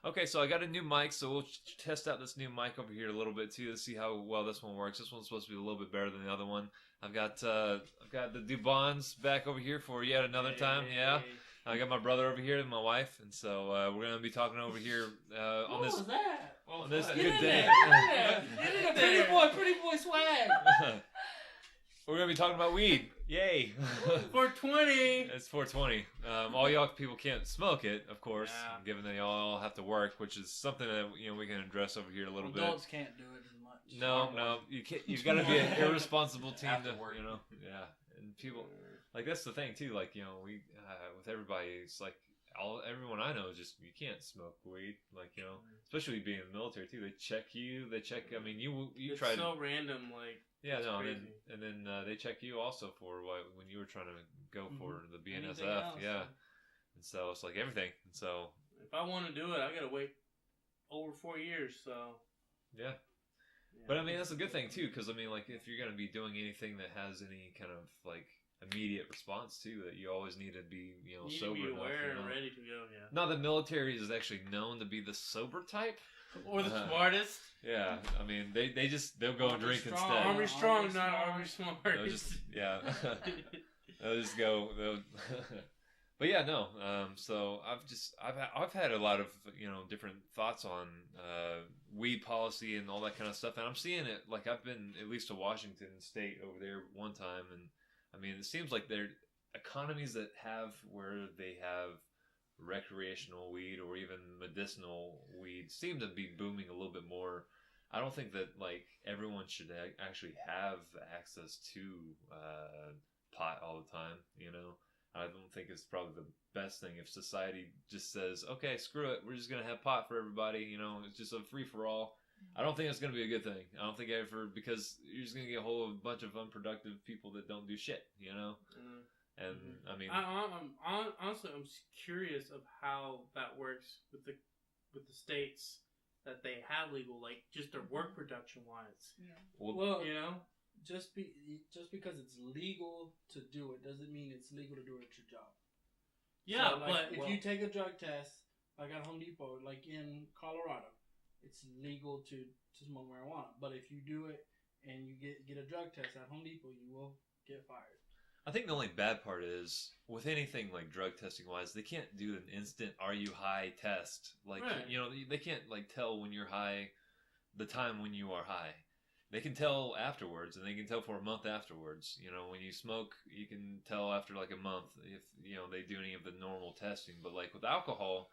Okay, so I got a new mic, so we'll test out this new mic over here a little bit too to see how well this one works. This one's supposed to be a little bit better than the other one. I've got the Dubons back over here for yet another time. Yeah, I got my brother over here and my wife, and so we're gonna be talking over here on this. What was that? On this good day. Pretty boy swag. We're gonna be talking about weed. Yay! 420. It's 420. All y'all people can't smoke it, of course, given that y'all have to work, which is something that we can address over here a little bit. Adults can't do it as much. No, you can't. You've got to be an irresponsible team to work. Yeah, and people like that's the thing too. Like we with everybody, it's like everyone I know is just you can't smoke weed. Like especially being in the military too. They check you. They check. I mean, you it's tried. So random, like. Yeah, no, and then they check you also for when you were trying to go for the BNSF, and so it's like everything. And so if I want to do it, I gotta wait over 4 years. So yeah. But I mean that's a good thing too, because I mean like if you're gonna be doing anything that has any kind of like immediate response too, that you always need to be sober to be aware enough, and ready to go. Yeah. Now the military is actually known to be the sober type. Or the smartest. Yeah, I mean they'll go and drink strong. instead. Army strong, not army smart. They'll just they'll just go. But yeah, no. So I've had a lot of different thoughts on weed policy and all that kind of stuff, and I'm seeing it. Like I've been at least to Washington State over there one time, and I mean it seems like there are economies that have where they have recreational weed or even medicinal weed seem to be booming a little bit more. I don't think that like everyone should actually have access to pot all the time. I don't think it's probably the best thing if society just says, okay, screw it, we're just gonna have pot for everybody. It's just a free for all. I don't think it's gonna be a good thing. I don't think because you're just gonna get a whole bunch of unproductive people that don't do shit. And I mean, honestly, I'm curious of how that works with the states that they have legal, like just their work production wise. Yeah. Well, just because it's legal to do it doesn't mean it's legal to do it at your job. Yeah, so, like, if you take a drug test, like at Home Depot, like in Colorado, it's legal to smoke marijuana. But if you do it and you get a drug test at Home Depot, you will get fired. I think the only bad part is with anything like drug testing wise, they can't do an instant "Are you high?" test. Like they can't like tell when you're high, the time when you are high. They can tell afterwards, and they can tell for a month afterwards. When you smoke, you can tell after like a month if they do any of the normal testing. But like with alcohol,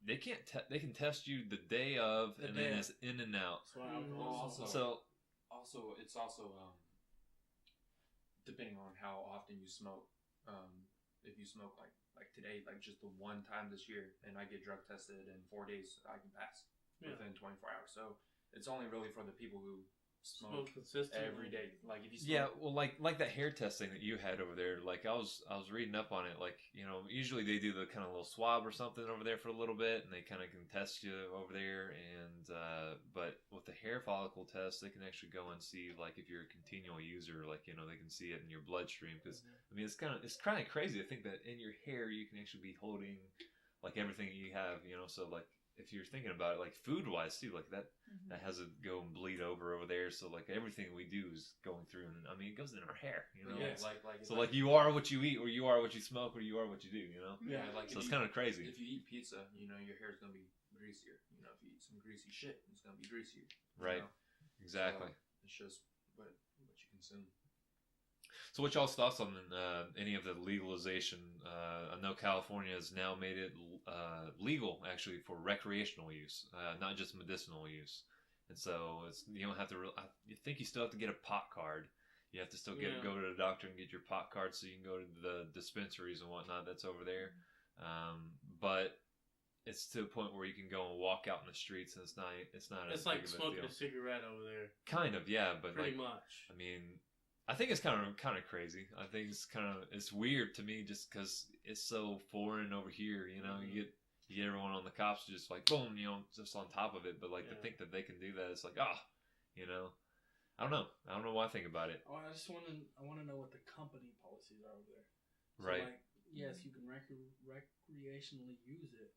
they can't. They can test you the day of, then it's in and out. Also, it's also depending on how often you smoke. If you smoke like today, like just the one time this year, and I get drug tested in 4 days, I can pass within 24 hours. So it's only really for the people who smoke consistently every day. Like if you smoke, well, like that hair testing that you had over there. Like I was reading up on it. Like usually they do the kind of little swab or something over there for a little bit, and they kind of can test you over there. And but with the hair follicle test, they can actually go and see like if you're a continual user. Like they can see it in your bloodstream. Because I mean it's kind of crazy to think that in your hair you can actually be holding like everything that you have. So like. If you're thinking about it, like food wise too, like that has to go and bleed over there. So like everything we do is going through, and I mean it goes in our hair, Yeah, like you are what you eat, or you are what you smoke, or you are what you do, Yeah, like so it's kind of crazy. If you eat pizza, your hair is gonna be greasier. If you eat some greasy shit, it's gonna be greasier. Right. Exactly. So it's just what you consume. So what y'all's thoughts on any of the legalization? I know California has now made it legal actually for recreational use, not just medicinal use. And so you don't have to. I think you still have to get a pot card. You have to still go to the doctor and get your pot card so you can go to the dispensaries and whatnot that's over there. But it's to a point where you can go and walk out in the streets and it's not. It's like smoking a cigarette over there. Kind of, yeah, but pretty much. I mean. I think it's kind of crazy. I think it's weird to me just because it's so foreign over here. You get everyone on the cops just like boom, just on top of it. But like to think that they can do that, it's like I don't know. I don't know what I think about it. Oh, I want to know what the company policies are over there. So right. Like, yes, you can recreationally use it,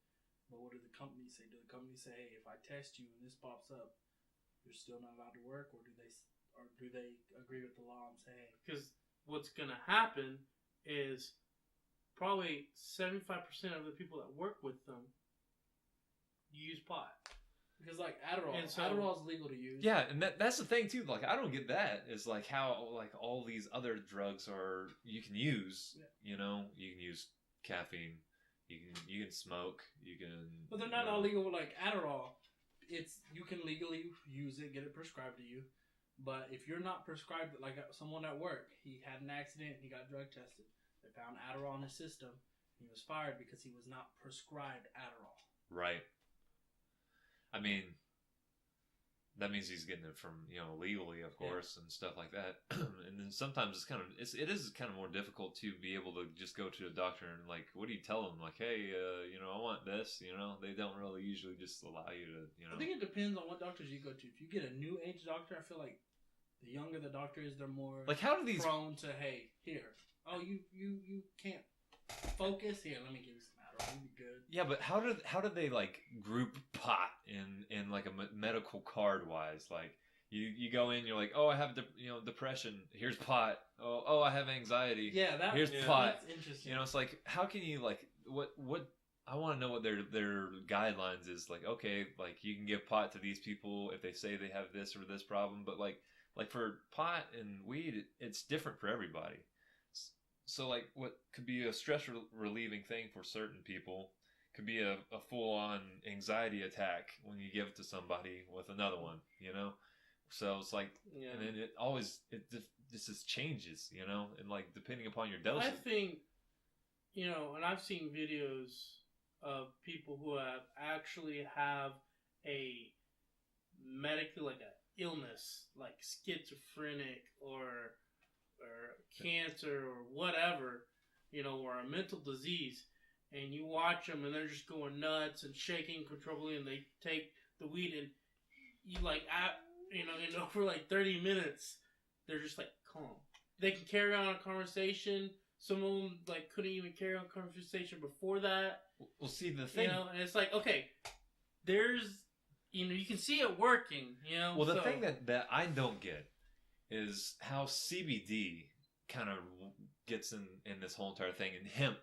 But what do the companies say? Do the companies say, hey, if I test you and this pops up, you're still not allowed to work, or do they agree with the law and say, hey? Because what's gonna happen is probably 75% of the people that work with them use pot. Because like Adderall, And so- Adderall is legal to use. Yeah, and that's the thing too. Like, I don't get that. Is like how like all these other drugs are you can use. Yeah. You know, you can use caffeine. You can smoke. You can. But they're not you know. all legal. Like Adderall, you can legally use it, get it prescribed to you. But if you're not prescribed, like someone at work, he had an accident, he got drug tested. They found Adderall in his system. He was fired because he was not prescribed Adderall. Right. I mean, that means he's getting it from legally, of course, and stuff like that. And then sometimes it is kind of more difficult to be able to just go to a doctor and like, what do you tell them? Like, hey, I want this. They don't really usually just allow you to. I think it depends on what doctors you go to. If you get a new age doctor, I feel like the younger the doctor is, they're more like, how do these prone to, hey, here, oh, you can't focus here. Let me give you some Adderall. You'll be good. Yeah, but how do they like group pot in like a medical card wise? Like you go in, you're like, oh, I have depression. Here's pot. Oh, I have anxiety. Yeah, here's pot. That's interesting. It's like, how can you like what? I want to know what their guidelines is. Like, okay, like you can give pot to these people if they say they have this or this problem, but like for pot and weed, it's different for everybody. So, like, what could be a stress relieving thing for certain people could be a full-on anxiety attack when you give it to somebody with another one, So it's like, and then it just changes, and like depending upon your dosage. I think, and I've seen videos of people who actually have a medically, like a illness, like schizophrenic or cancer or whatever, or a mental disease, and you watch them and they're just going nuts and shaking uncontrollably, and they take the weed and you for like 30 minutes they're just like calm. They can carry on a conversation. Some of them like couldn't even carry on a conversation before that. Well, see the thing, and it's like, okay, there's you can see it working. Well, the thing that I don't get is how CBD kind of gets in this whole entire thing, and hemp,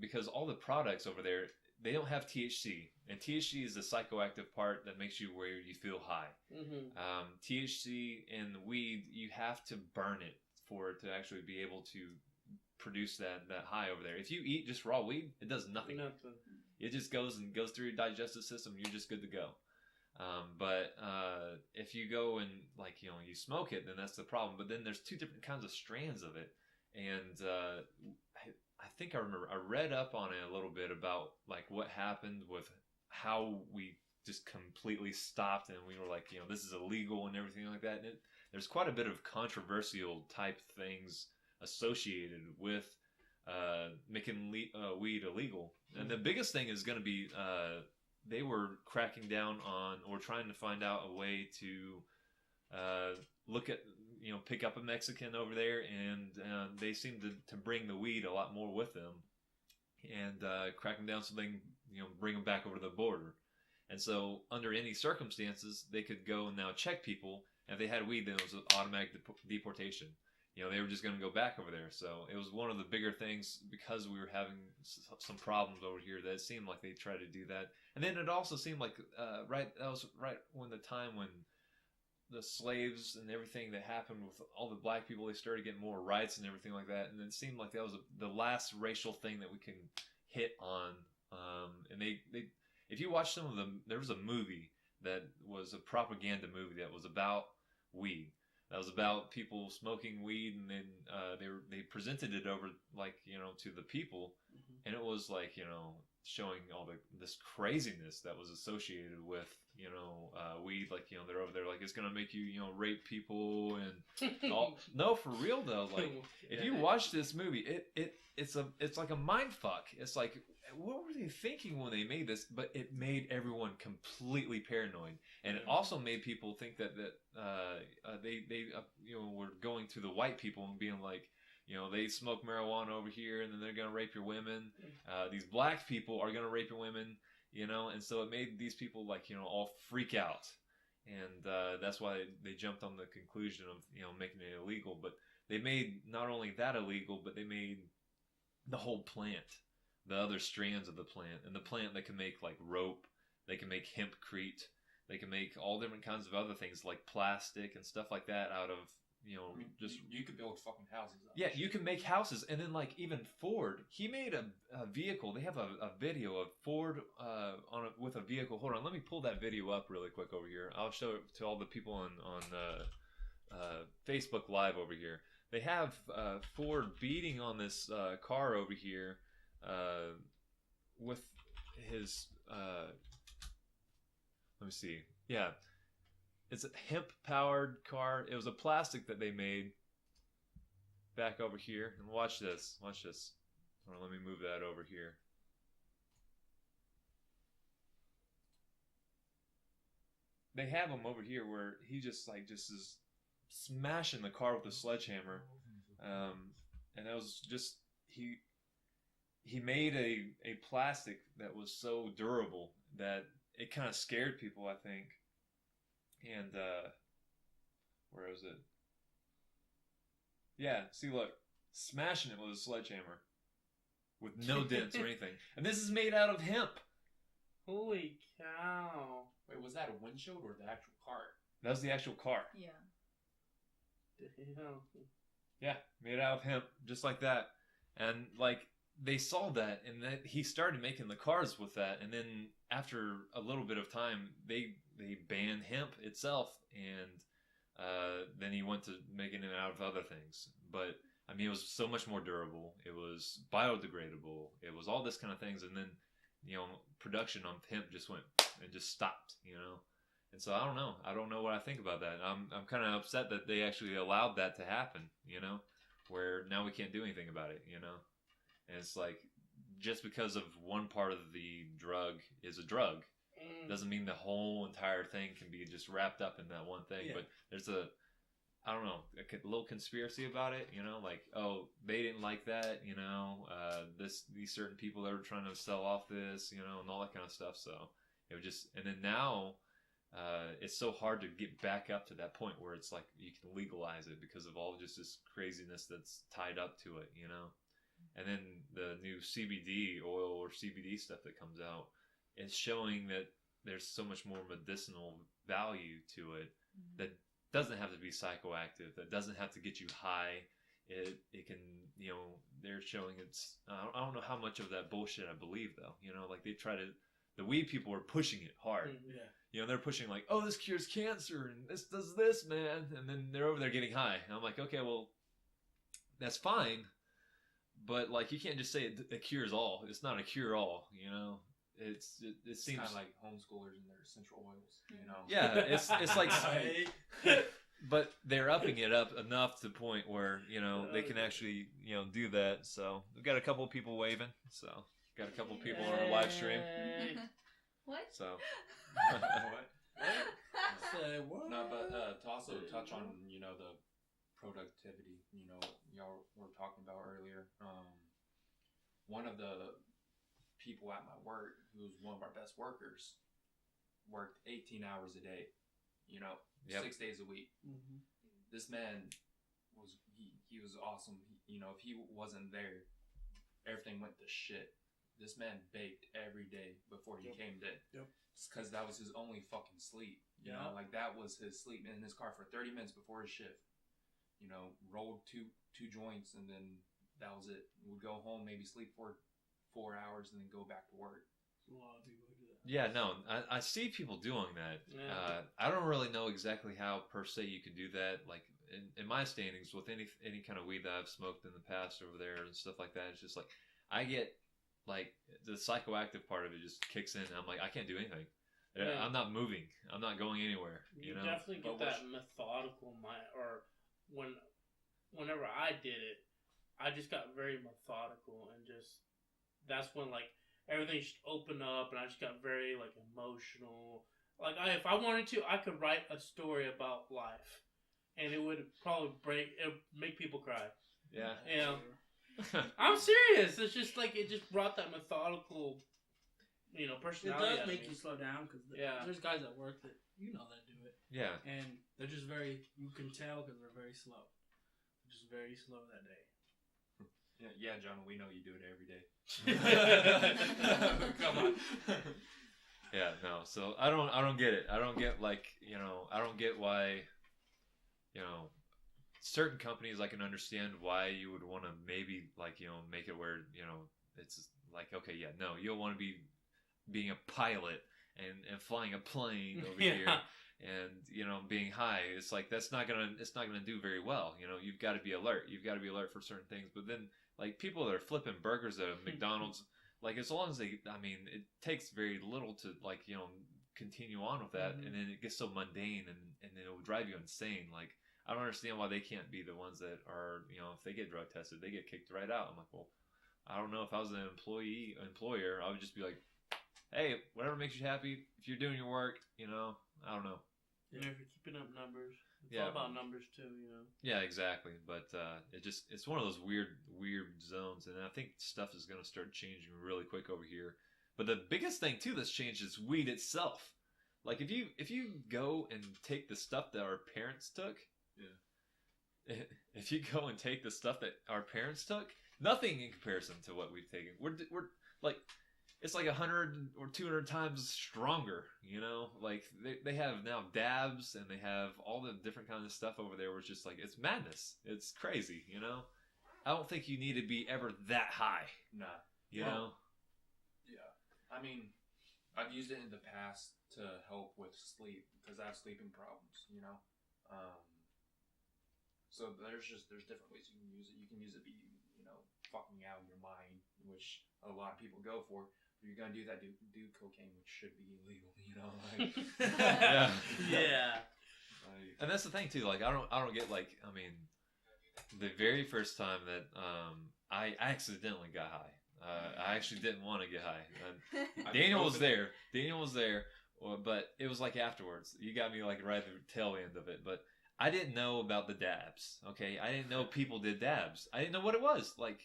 because all the products over there, they don't have THC, and THC is the psychoactive part that makes you where you feel high. Mm-hmm. THC in weed, you have to burn it for it to actually be able to produce that high over there. If you eat just raw weed, it does nothing. It just goes through your digestive system. You're just good to go. But if you go and like you smoke it, then that's the problem. But then there's two different kinds of strands of it, and I think I remember I read up on it a little bit about like what happened with how we just completely stopped, and we were like, this is illegal and everything like that. And there's quite a bit of controversial type things associated with making weed illegal. And the biggest thing is going to be they were cracking down on or trying to find out a way to look at, pick up a Mexican over there, and they seem to bring the weed a lot more with them, and crack them down so they can, bring them back over the border. And so under any circumstances, they could go and now check people, and if they had weed, then it was an automatic deportation. They were just going to go back over there. So it was one of the bigger things, because we were having some problems over here, that it seemed like they tried to do that. And then it also seemed like that was right when the time when the slaves and everything that happened with all the black people, they started getting more rights and everything like that. And it seemed like that was the last racial thing that we can hit on. And they if you watch some of them, there was a movie that was a propaganda movie that was about weed. That was about people smoking weed, and then they presented it over to the people, and it was like showing all this craziness that was associated with weed. Like they're over there like it's gonna make you rape people and all. No, for real though. Like if you watch this movie, it's like a mind fuck. It's like, what were they thinking when they made this? But it made everyone completely paranoid, and it also made people think that they were going to the white people and being like, they smoke marijuana over here, and then they're gonna rape your women. These black people are gonna rape your women, and so it made these people all freak out, and that's why they jumped on the conclusion of making it illegal. But they made not only that illegal, but they made the whole plant, the other strands of the plant, and the plant that can make rope, they can make hempcrete, they can make all different kinds of other things like plastic and stuff like that out of just you could build fucking houses. Yeah, you can make houses, and then even Ford, he made a vehicle. They have a video of Ford with a vehicle. Hold on, let me pull that video up really quick over here. I'll show it to all the people on Facebook Live over here. They have Ford beating on this car over here with his. Let me see. Yeah. It's a hemp-powered car. It was a plastic that they made back over here. And watch this. Watch this. Hold on, let me move that over here. They have him over here where he just is smashing the car with a sledgehammer. And that was just he made a plastic that was so durable that it kind of scared people, I think. And where is it? Yeah, see, look, smashing it with a sledgehammer with no dents or anything. And this is made out of hemp. Holy cow! Wait, was that a windshield or the actual car? That was the actual car. Yeah. Damn. Yeah, made out of hemp, just like that. And they saw that, and that he started making the cars with that. And then after a little bit of time, they banned hemp itself, and then he went to making it out of other things. But I mean, it was so much more durable. It was biodegradable. It was all this kind of things, and then production on hemp just went and just stopped. And so I don't know. I don't know what I think about that. I'm kind of upset that they actually allowed that to happen. Where now we can't do anything about it. And it's just because of one part of the drug is a drug doesn't mean the whole entire thing can be just wrapped up in that one thing. Yeah. But there's I don't know, a little conspiracy about it, oh, they didn't like that, these certain people that were trying to sell off this, and all that kind of stuff. So it was just, and then now it's so hard to get back up to that point where it's you can legalize it because of all just this craziness that's tied up to it, And then the new CBD oil or CBD stuff that comes out is showing that there's so much more medicinal value to it that doesn't have to be psychoactive, that doesn't have to get you high. It can, they're showing it's, I don't know how much of that bullshit I believe though, they try to, the weed people are pushing it hard. Yeah. They're pushing oh, this cures cancer and this does this, man. And then they're over there getting high. And I'm like, okay, well, that's fine. But you can't just say it cures all. It's not a cure all, It seems kind of like homeschoolers and their essential oils, Yeah, it's like, but they're upping it up enough to the point where they can actually do that. So we've got a couple of people waving. So got a couple of people on our live stream. What? So what? Say what? No, but to also touch on the productivity, y'all were talking about earlier. One of the people at my work, who's one of our best workers, worked 18 hours a day, 6 days a week. Mm-hmm. This man he was awesome. If he wasn't there, everything went to shit. This man baked every day before he came in. Yep. It's because that was his only fucking sleep. That was his sleep in his car for 30 minutes before his shift. Rolled two joints, and then that was it. Would go home, maybe sleep for 4 hours, and then go back to work. A lot of people do that. Yeah, no, I see people doing that. Yeah. I don't really know exactly how per se you can do that. In my standings with any kind of weed that I've smoked in the past over there and stuff like that, it's just I get the psychoactive part of it just kicks in. And I'm I can't do anything. Yeah. I'm not moving. I'm not going anywhere. You definitely get that methodical mind. Or whenever I did it, I just got very methodical, and just that's when everything just opened up, and I just got very emotional. If I wanted to, I could write a story about life, and it would probably make people cry. Yeah. You know, I'm serious. It's just like it just brought that methodical, you know, It personality. does out of make me. you slow down because Yeah. there's guys at work that that do it, Yeah. and they're just you can tell because they're very slow, just very slow that day. Yeah, John, we know you do it every day. Come on. Yeah, no. So I don't get it. I don't get I don't get why, certain companies I can understand why you would want to maybe make it where, it's like, okay, yeah, no, you'll want to be being a pilot and flying a plane over here and being high. It's like it's not gonna do very well. You've got to be alert. You've got to be alert for certain things. But then like people that are flipping burgers at McDonald's, like as long as it takes very little to continue on with that, and then it gets so mundane and it will drive you insane. Like I don't understand why they can't be the ones that are if they get drug tested, they get kicked right out. I'm like, well, I don't know, if I was an employer, I would just be like, hey, whatever makes you happy. If you're doing your work, I don't know. If you're keeping up numbers, it's all about numbers too, Yeah, exactly. But it's one of those weird zones, and I think stuff is going to start changing really quick over here. But the biggest thing too that's changed is weed itself. Like if you go and take the stuff that our parents took, if you go and take the stuff that our parents took, nothing in comparison to what we've taken. We're like, it's like 100 or 200 times stronger, like they have now dabs and they have all the different kinds of stuff over there where it's just like, it's madness. It's crazy, I don't think you need to be ever that high. Nah. Yeah. I mean, I've used it in the past to help with sleep because I have sleeping problems, so there's different ways you can use it. You can use it to be, fucking out your mind, which a lot of people go for. If you're gonna do that, do cocaine, which should be illegal, like. Yeah. Yeah. And that's the thing too. Like I don't get the very first time that I accidentally got high. I actually didn't want to get high. Daniel was there. But it was like afterwards. You got me like right at the tail end of it. But I didn't know about the dabs. Okay, I didn't know people did dabs. I didn't know what it was. Like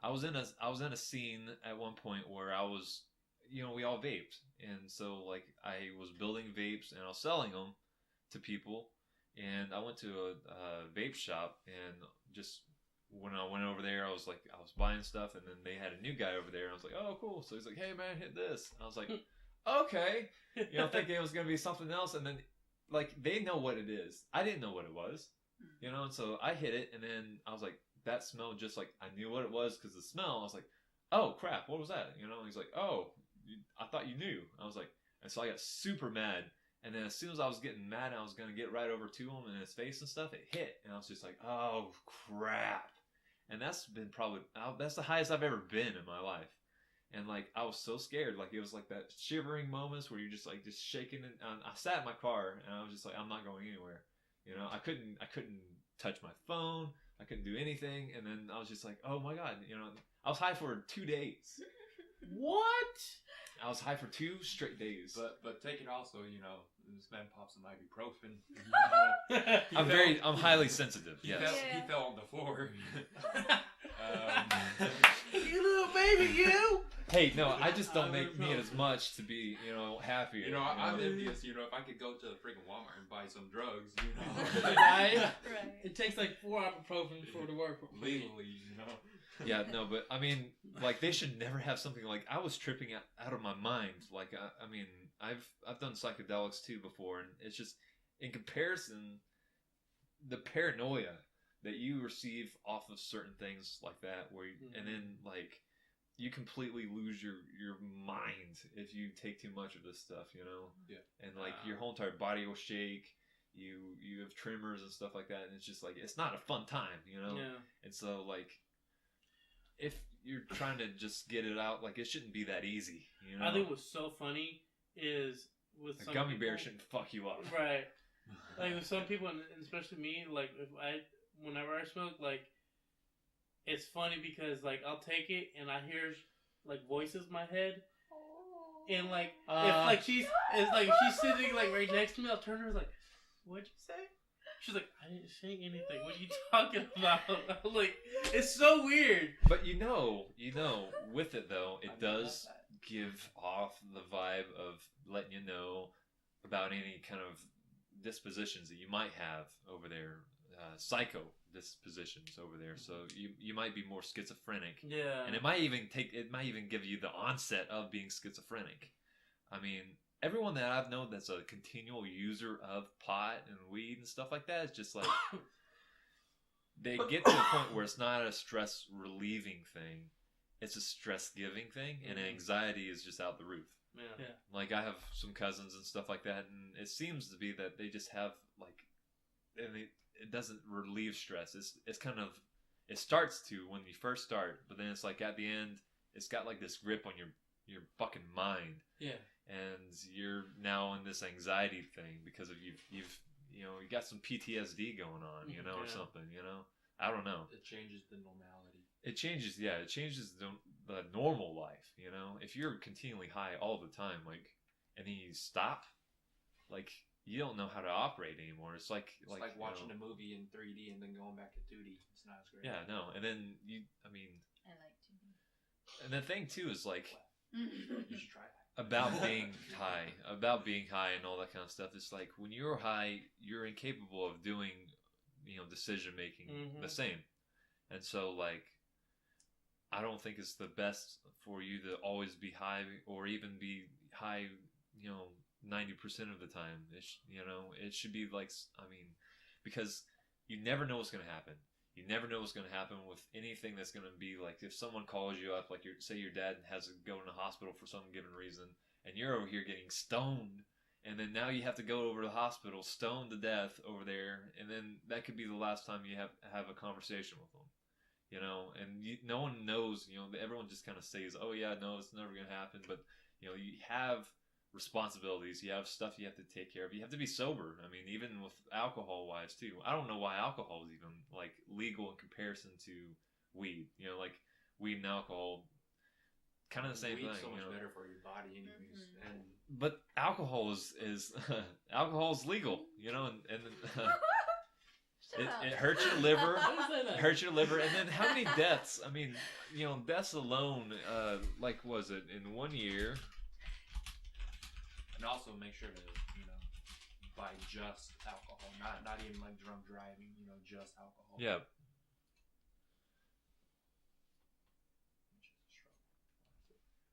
I was in a scene at one point where I was, we all vaped, and so like I was building vapes and I was selling them to people, and I went to a vape shop, and just when I went over there, I was buying stuff, and then they had a new guy over there, and I was like, oh cool. So he's like, hey man, hit this. And I was like, okay, thinking it was gonna be something else, and then like they know what it is. I didn't know what it was, and so I hit it, and then I was like, that smelled just like I knew what it was because the smell. I was like, oh crap, what was that? He's like, oh, I thought you knew. I was like, and so I got super mad. And then as soon as I was getting mad, I was gonna get right over to him in his face and stuff. It hit, and I was just like, oh crap. And that's been that's the highest I've ever been in my life. And like I was so scared, like it was like that shivering moments where you're just like just shaking. And I sat in my car, and I was just like, I'm not going anywhere. I couldn't touch my phone. I couldn't do anything. And then I was just like, oh my god, I was high for 2 days. What? I was high for 2 straight days. But take it also, this man pops some ibuprofen. I'm highly sensitive. Yes. He fell on the floor. You little baby, you. Hey, no, I just don't need as much to be, happier. I'm envious. If I could go to the freaking Walmart and buy some drugs, Right? It takes like 4 ibuprofen for it to work. Legally, Yeah, no, but I mean, like they should never have something like I was tripping out of my mind. Like I mean, I've done psychedelics too before, and it's just in comparison, the paranoia that you receive off of certain things like that, where and then like you completely lose your mind if you take too much of this stuff, Yeah. And like your whole entire body will shake. You have tremors and stuff like that, and it's just like it's not a fun time, Yeah. And so like, if you're trying to just get it out, like it shouldn't be that easy. I think what's so funny is with a gummy bear shouldn't fuck you up. Right. Like with some people, and especially me, like whenever I smoke, like it's funny because like I'll take it and I hear like voices in my head, and like if like she's sitting like right next to me, I'll turn to her like, what'd you say? She's like, I didn't say anything. What are you talking about? I'm like, it's so weird. But with it though, it does give off the vibe of letting you know about any kind of dispositions that you might have over there, psycho dispositions over there. So you might be more schizophrenic. Yeah. And it might even give you the onset of being schizophrenic. I mean, everyone that I've known that's a continual user of pot and weed and stuff like that is just like they get to the point where it's not a stress relieving thing, it's a stress giving thing, and anxiety is just out the roof. Yeah. Like I have some cousins and stuff like that, and it seems to be that they just have like, and it doesn't relieve stress. It's kind of, it starts to when you first start, but then it's like at the end, it's got like this grip on your fucking mind. Yeah. And you're now in this anxiety thing because of you got some PTSD going on, or something, I don't know. It changes the normality. It changes the normal life, If you're continually high all the time, like, and then you stop, like, you don't know how to operate anymore. It's like watching a movie in 3D and then going back to 2D. It's not as great. Yeah, no. And then I like 2D. And the thing too is like, you should try that. About being high and all that kind of stuff. It's like when you're high, you're incapable of doing, decision making the same. And so like, I don't think it's the best for you to always be high or even be high, 90% of the time. It should be like, because you never know what's going to happen. You never know what's going to happen with anything that's going to be like, if someone calls you up, like say your dad has to go in the hospital for some given reason, and you're over here getting stoned, and then now you have to go over to the hospital, stoned to death over there, and then that could be the last time you have a conversation with them, and no one knows, everyone just kind of says, oh yeah, no, it's never going to happen, but, you have responsibilities, you have stuff you have to take care of, you have to be sober. I mean, even with alcohol wise too, I don't know why alcohol is even like legal in comparison to weed. Like weed and alcohol, kind of the same Weed's thing. So much better for your body, anyways. But alcohol is alcohol is legal, and it hurts your liver. It hurts your liver, and then how many deaths? I mean, deaths alone, like was it in 1 year? And also make sure to, buy just alcohol, not even like drunk driving, just alcohol. Yeah.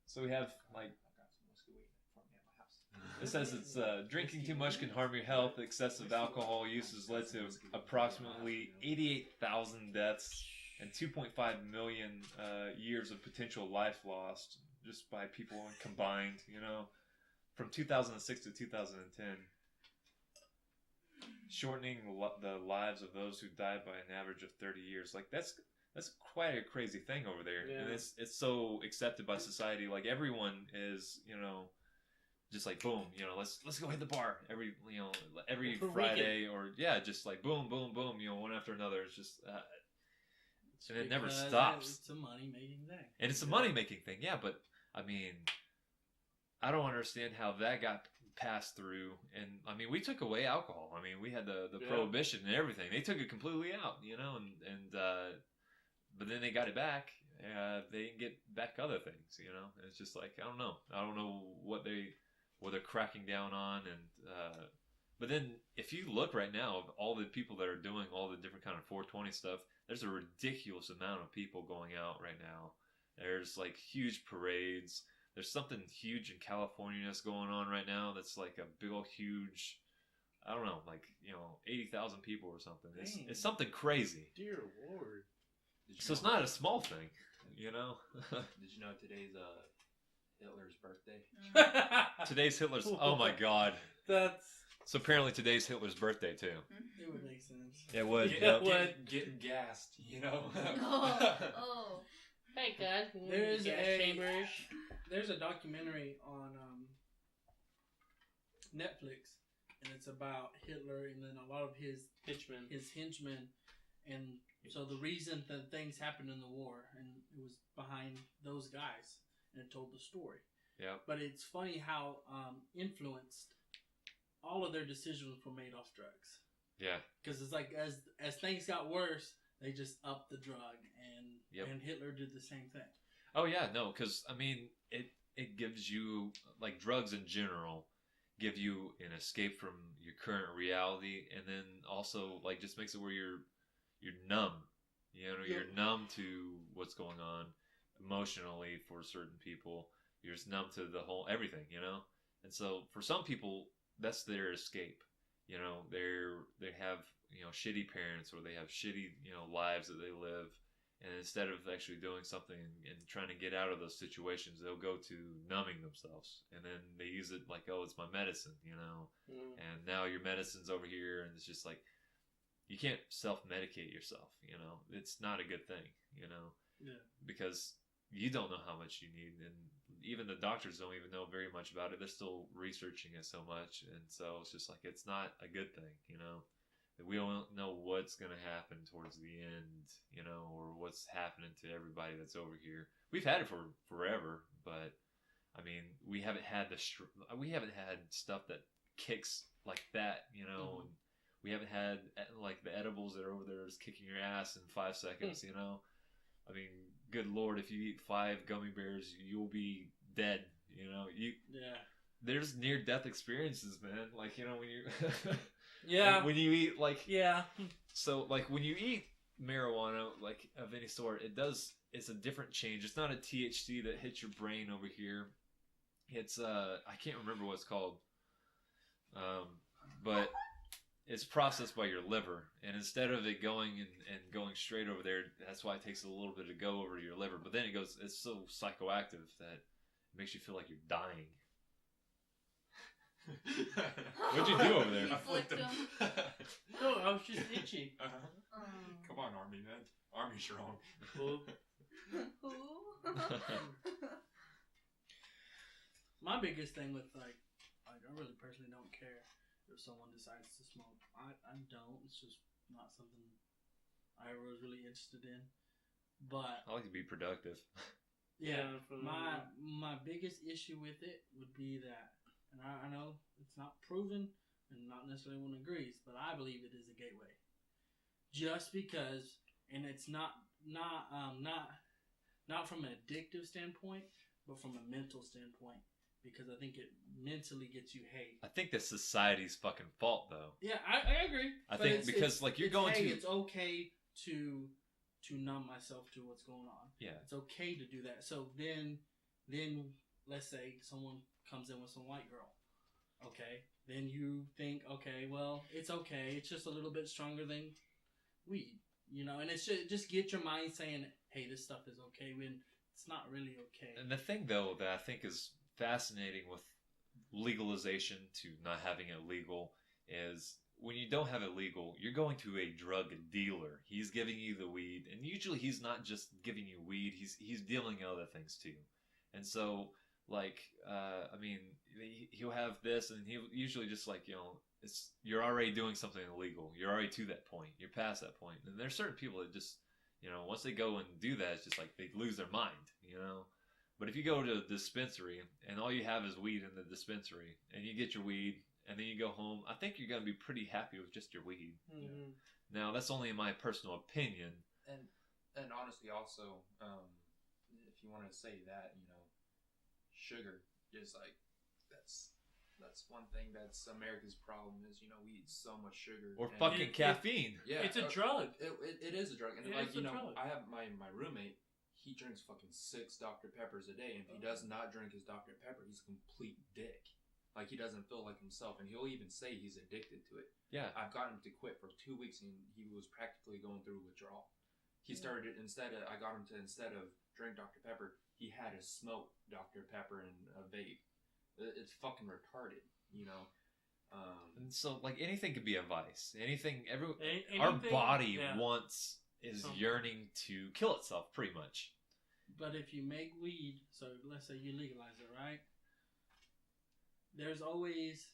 So we have like, I got some whiskey waiting for me at my house. it says it's drinking too much can harm your health. Excessive alcohol use has led to approximately 88,000 deaths and 2.5 million years of potential life lost just by people combined, from 2006 to 2010, shortening the lives of those who died by an average of 30 years. Like that's quite a crazy thing over there, and it's so accepted by society. Like everyone is, just like boom, let's go hit the bar every Friday, or just like boom, boom, boom, one after another. It's just and it never stops. It's a money making thing, and it's a money making thing. Yeah, but I mean, I don't understand how that got passed through. And I mean, we took away alcohol. I mean, we had the prohibition and everything. They took it completely out, but then they got it back. They didn't get back other things, And it's just like, I don't know what they're cracking down on. And but then if you look right now of all the people that are doing all the different kind of 420 stuff, there's a ridiculous amount of people going out right now. There's like huge parades. There's something huge in California that's going on right now that's like a big old huge, I don't know, like, 80,000 people or something. It's something crazy. Dear Lord. So it's not a small thing, Did you know today's Hitler's birthday? Today's Hitler's, oh my God. That's... So apparently today's Hitler's birthday too. It would make sense. It would. Getting gassed, Oh. Hey guys, there's a documentary on Netflix, and it's about Hitler and then a lot of his henchmen, and so the reason that things happened in the war, and it was behind those guys, and it told the story. Yeah. But it's funny how influenced all of their decisions were made off drugs. Yeah. Because it's like as things got worse, they just upped the drug, and Hitler did the same thing. Oh yeah, no, because I mean, it gives you, like, drugs in general give you an escape from your current reality, and then also, like, just makes it where you're numb. You know, you're numb to what's going on emotionally. For certain people, you're just numb to the whole everything. You know, and so for some people, that's their escape. You know, they have, shitty parents, or they have shitty, lives that they live, and instead of actually doing something and trying to get out of those situations, they'll go to numbing themselves, and then they use it like, oh, it's my medicine, and now your medicine's over here, and it's just like, you can't self-medicate yourself. It's not a good thing, because you don't know how much you need, and even the doctors don't even know very much about it. They're still researching it so much, and so it's just like, it's not a good thing. We don't know what's going to happen towards the end, or what's happening to everybody that's over here. We've had it for forever, but I mean, we haven't had stuff that kicks like that, and we haven't had, like, the edibles that are over there is kicking your ass in 5 seconds. I mean, good Lord, if you eat 5 gummy bears, you'll be dead. There's near-death experiences, man. Like, when you when you eat, like, so, like, when you eat marijuana, like, of any sort, it's a different change. It's not a THC that hits your brain over here. It's I can't remember what it's called, but it's processed by your liver, and instead of it going and going straight over there, that's why it takes a little bit to go over to your liver. But then it's so psychoactive that it makes you feel like you're dying. What'd you do over there? You flicked him. No, I was just itchy. Come on, Army, man. Army strong. Who? My biggest thing with, like, I really personally don't care if someone decides to smoke. I don't. It's just not something I was really interested in. But I like to be productive. Yeah, my biggest issue with it would be that, and I know it's not proven, and not necessarily everyone agrees, but I believe it is a gateway. Just because, and it's not from an addictive standpoint, but from a mental standpoint, because I think it mentally gets you hate. I think that's society's fucking fault, though. Yeah, I agree. I think because, like, you're going to... It's okay to numb myself to what's going on. Yeah. It's okay to do that. So then let's say someone comes in with some white girl. Okay. Then you think, okay, well, it's okay. It's just a little bit stronger than weed. And it's just get your mind saying, hey, this stuff is okay when it's not really okay. And the thing, though, that I think is fascinating with legalization to not having it legal is, when you don't have it legal, you're going to a drug dealer. He's giving you the weed, and usually he's not just giving you weed. He's dealing other things too. And so, like, I mean, he'll have this, and he'll usually just, like, you're already doing something illegal. You're already to that point. You're past that point. And there's certain people that just, once they go and do that, it's just like they lose their mind. But if you go to a dispensary and all you have is weed in the dispensary, and you get your weed, and then you go home, I think you're going to be pretty happy with just your weed. Mm-hmm. Now, that's only in my personal opinion. And honestly, also, if you want to say that, sugar is, like, that's one thing that's America's problem is, we eat so much sugar. Or fucking caffeine. Yeah. It's a drug. It is a drug. And, It's a drug. I have my roommate, he drinks fucking 6 Dr. Peppers a day, and if he does not drink his Dr. Pepper, he's a complete dick. Like, he doesn't feel like himself, and he'll even say he's addicted to it. Yeah. I've got him to quit for 2 weeks, and he was practically going through withdrawal. He started, instead of drink Dr. Pepper, he had to smoke Dr. Pepper and a vape. It's fucking retarded, And so, like, anything could be a vice. Anything, Anything, our body yeah. is Something. yearning to kill itself, pretty much. But if you make weed, so let's say you legalize it, right? There's always,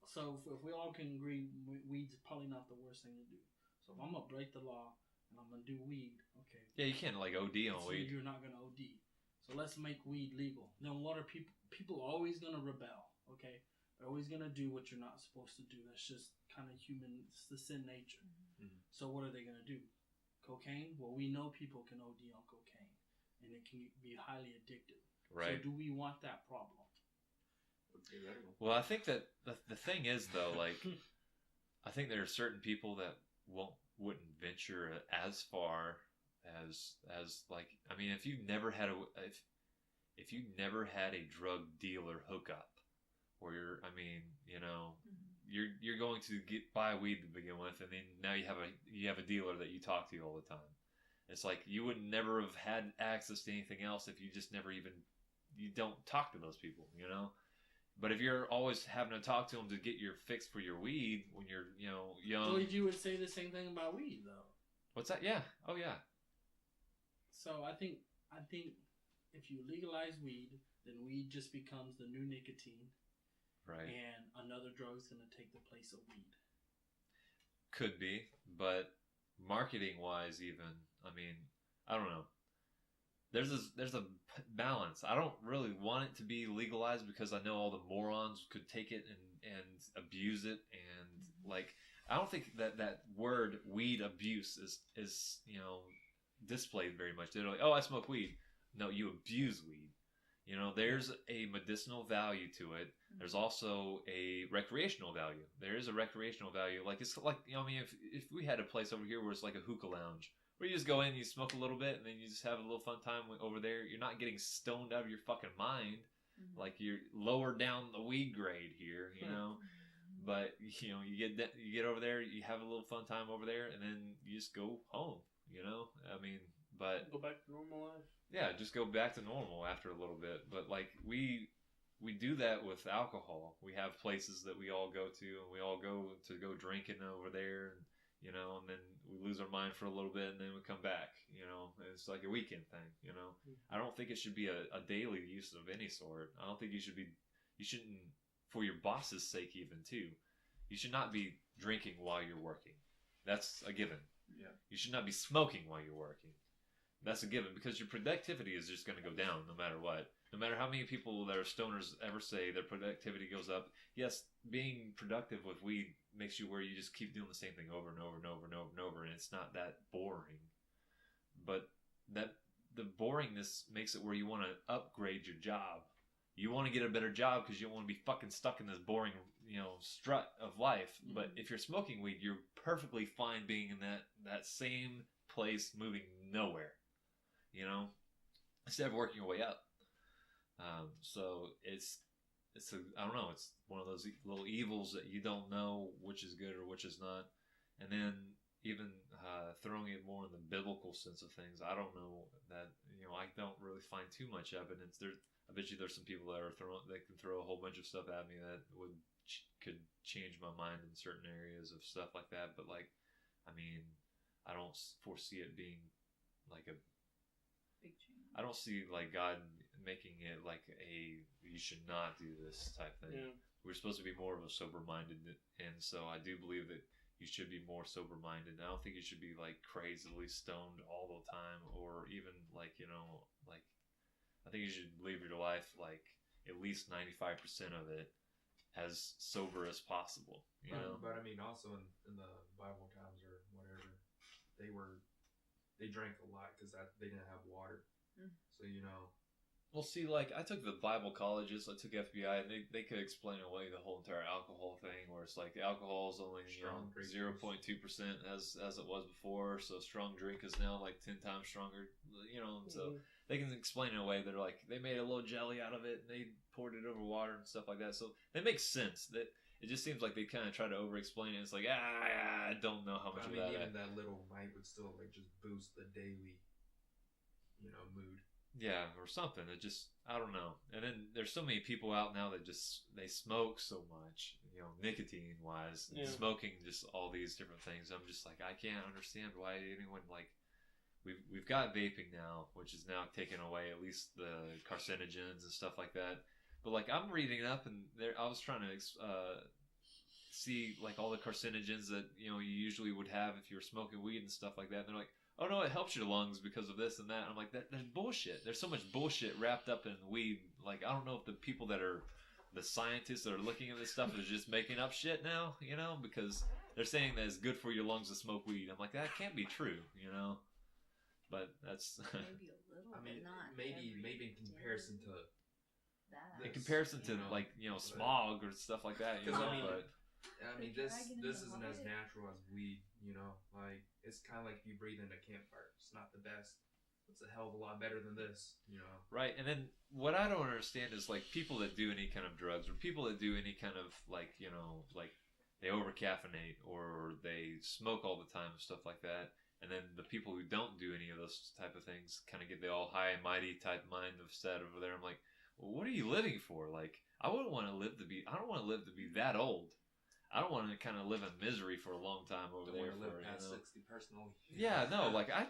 so if we all can agree, weed's probably not the worst thing to do. So if I'm going to break the law and I'm going to do weed, okay. Yeah, you can't, like, OD on so weed. You're not going to OD. So let's make weed legal. Then what are people are always going to rebel, okay? You're always gonna do what you're not supposed to do. That's just kind of human. It's the sin nature. Mm-hmm. So what are they gonna do? Cocaine? Well, we know people can OD on cocaine, and it can be highly addictive. Right. So do we want that problem? Well, I think that the thing is though, like, I think there are certain people that wouldn't venture as far as like, I mean, if you never had if you never had a drug dealer hookup, or you're going to buy weed to begin with, and then now you have a dealer that you talk to all the time. It's like you would never have had access to anything else if you just never even you don't talk to those people, you know. But if you're always having to talk to them to get your fix for your weed when you're young, So you would say the same thing about weed, though. What's that? Yeah. Oh yeah. So I think if you legalize weed, then weed just becomes the new nicotine. Right. And another drug is going to take the place of weed. Could be, but marketing wise, even, I mean, I don't know. There's a balance. I don't really want it to be legalized because I know all the morons could take it and abuse it, and like I don't think that word weed abuse is displayed very much. They're like, oh, I smoke weed. No, you abuse weed. You know, there's a medicinal value to it. There's also a recreational value. There is a recreational value. Like, it's like, I mean, if we had a place over here where it's like a hookah lounge, where you just go in, you smoke a little bit, and then you just have a little fun time over there. You're not getting stoned out of your fucking mind. Mm-hmm. Like, you're lower down the weed grade here, you know? But, you get over there, you have a little fun time over there, and then you just go home, you know? I mean, but... Go back to normal life. Yeah, just go back to normal after a little bit. But, like, we do that with alcohol. We have places that we all go to, and we all go drinking over there, and then we lose our mind for a little bit, and then we come back, and it's like a weekend thing, I don't think it should be a daily use of any sort. I don't think you shouldn't, for your boss's sake even too, you should not be drinking while you're working. That's a given. Yeah. You should not be smoking while you're working. That's a given, because your productivity is just going to go down no matter what. No matter how many people that are stoners ever say their productivity goes up. Yes, being productive with weed makes you where you just keep doing the same thing over and over and over and over and over, and it's not that boring. But the boringness makes it where you want to upgrade your job. You want to get a better job because you don't want to be fucking stuck in this boring, strut of life. Mm-hmm. But if you're smoking weed, you're perfectly fine being in that same place, moving nowhere. Instead of working your way up. So it's I don't know, it's one of those little evils that you don't know which is good or which is not. And then even throwing it more in the biblical sense of things, I don't know that, I don't really find too much evidence. I bet you there's some people that can throw a whole bunch of stuff at me that could change my mind in certain areas of stuff like that. But like, I mean, I don't foresee it being like a big change. I don't see like God making it like you should not do this type thing. Yeah. We're supposed to be more of a sober-minded, and so I do believe that you should be more sober-minded. I don't think you should be like crazily stoned all the time, or even like like I think you should live your life like at least 95% of it as sober as possible. You know? But I mean, also in the Bible times or whatever, they drank a lot because they didn't have water. So Well, see, like I took the Bible colleges, I took FBI, and they could explain away the whole entire alcohol thing, where it's like alcohol is only 0.2% as it was before, so strong drink is now like 10 times stronger. So they can explain it away. They're like they made a little jelly out of it and they poured it over water and stuff like that. So it makes sense. That it just seems like they kind of try to over-explain it. It's like I don't know how much of that. Even that little might would still like just boost the daily, mood. Yeah, or something. It just, I don't know. And then there's so many people out now that just, they smoke so much, nicotine wise, smoking just all these different things. I'm just like, I can't understand why anyone like, we've got vaping now, which is now taking away at least the carcinogens and stuff like that. But like, I'm reading up and I was trying to see like all the carcinogens that, you usually would have if you were smoking weed and stuff like that. And they're like, oh no, it helps your lungs because of this and that. I'm like, there's bullshit. There's so much bullshit wrapped up in weed. Like, I don't know if the people that are the scientists that are looking at this stuff is just making up shit now, you know, because they're saying that it's good for your lungs to smoke weed. I'm like, that can't be true, you know. But that's Maybe a little, I mean, but not maybe every in comparison to that. in comparison to Yeah. like, you know, smog or stuff like that, you 'Cause know. I mean, But I mean, They're this dragging in this the isn't as water. natural as weed, you know. Like it's kind of like if you breathe in a campfire. It's not the best. It's a hell of a lot better than this, you know. right, and then what I don't understand is like people that do any kind of drugs or people that do any kind of like, you know, like they over caffeinate or they smoke all the time, stuff like that. And then the people who don't do any of those type of things kind of get the all high and mighty type mind of set over there. I'm like, well, what are you living for? Like, I don't want to live to be that old. I don't want to kind of live in misery for a long time over Don't there. want to live For, past you know? 60 personally. Yeah, no, like I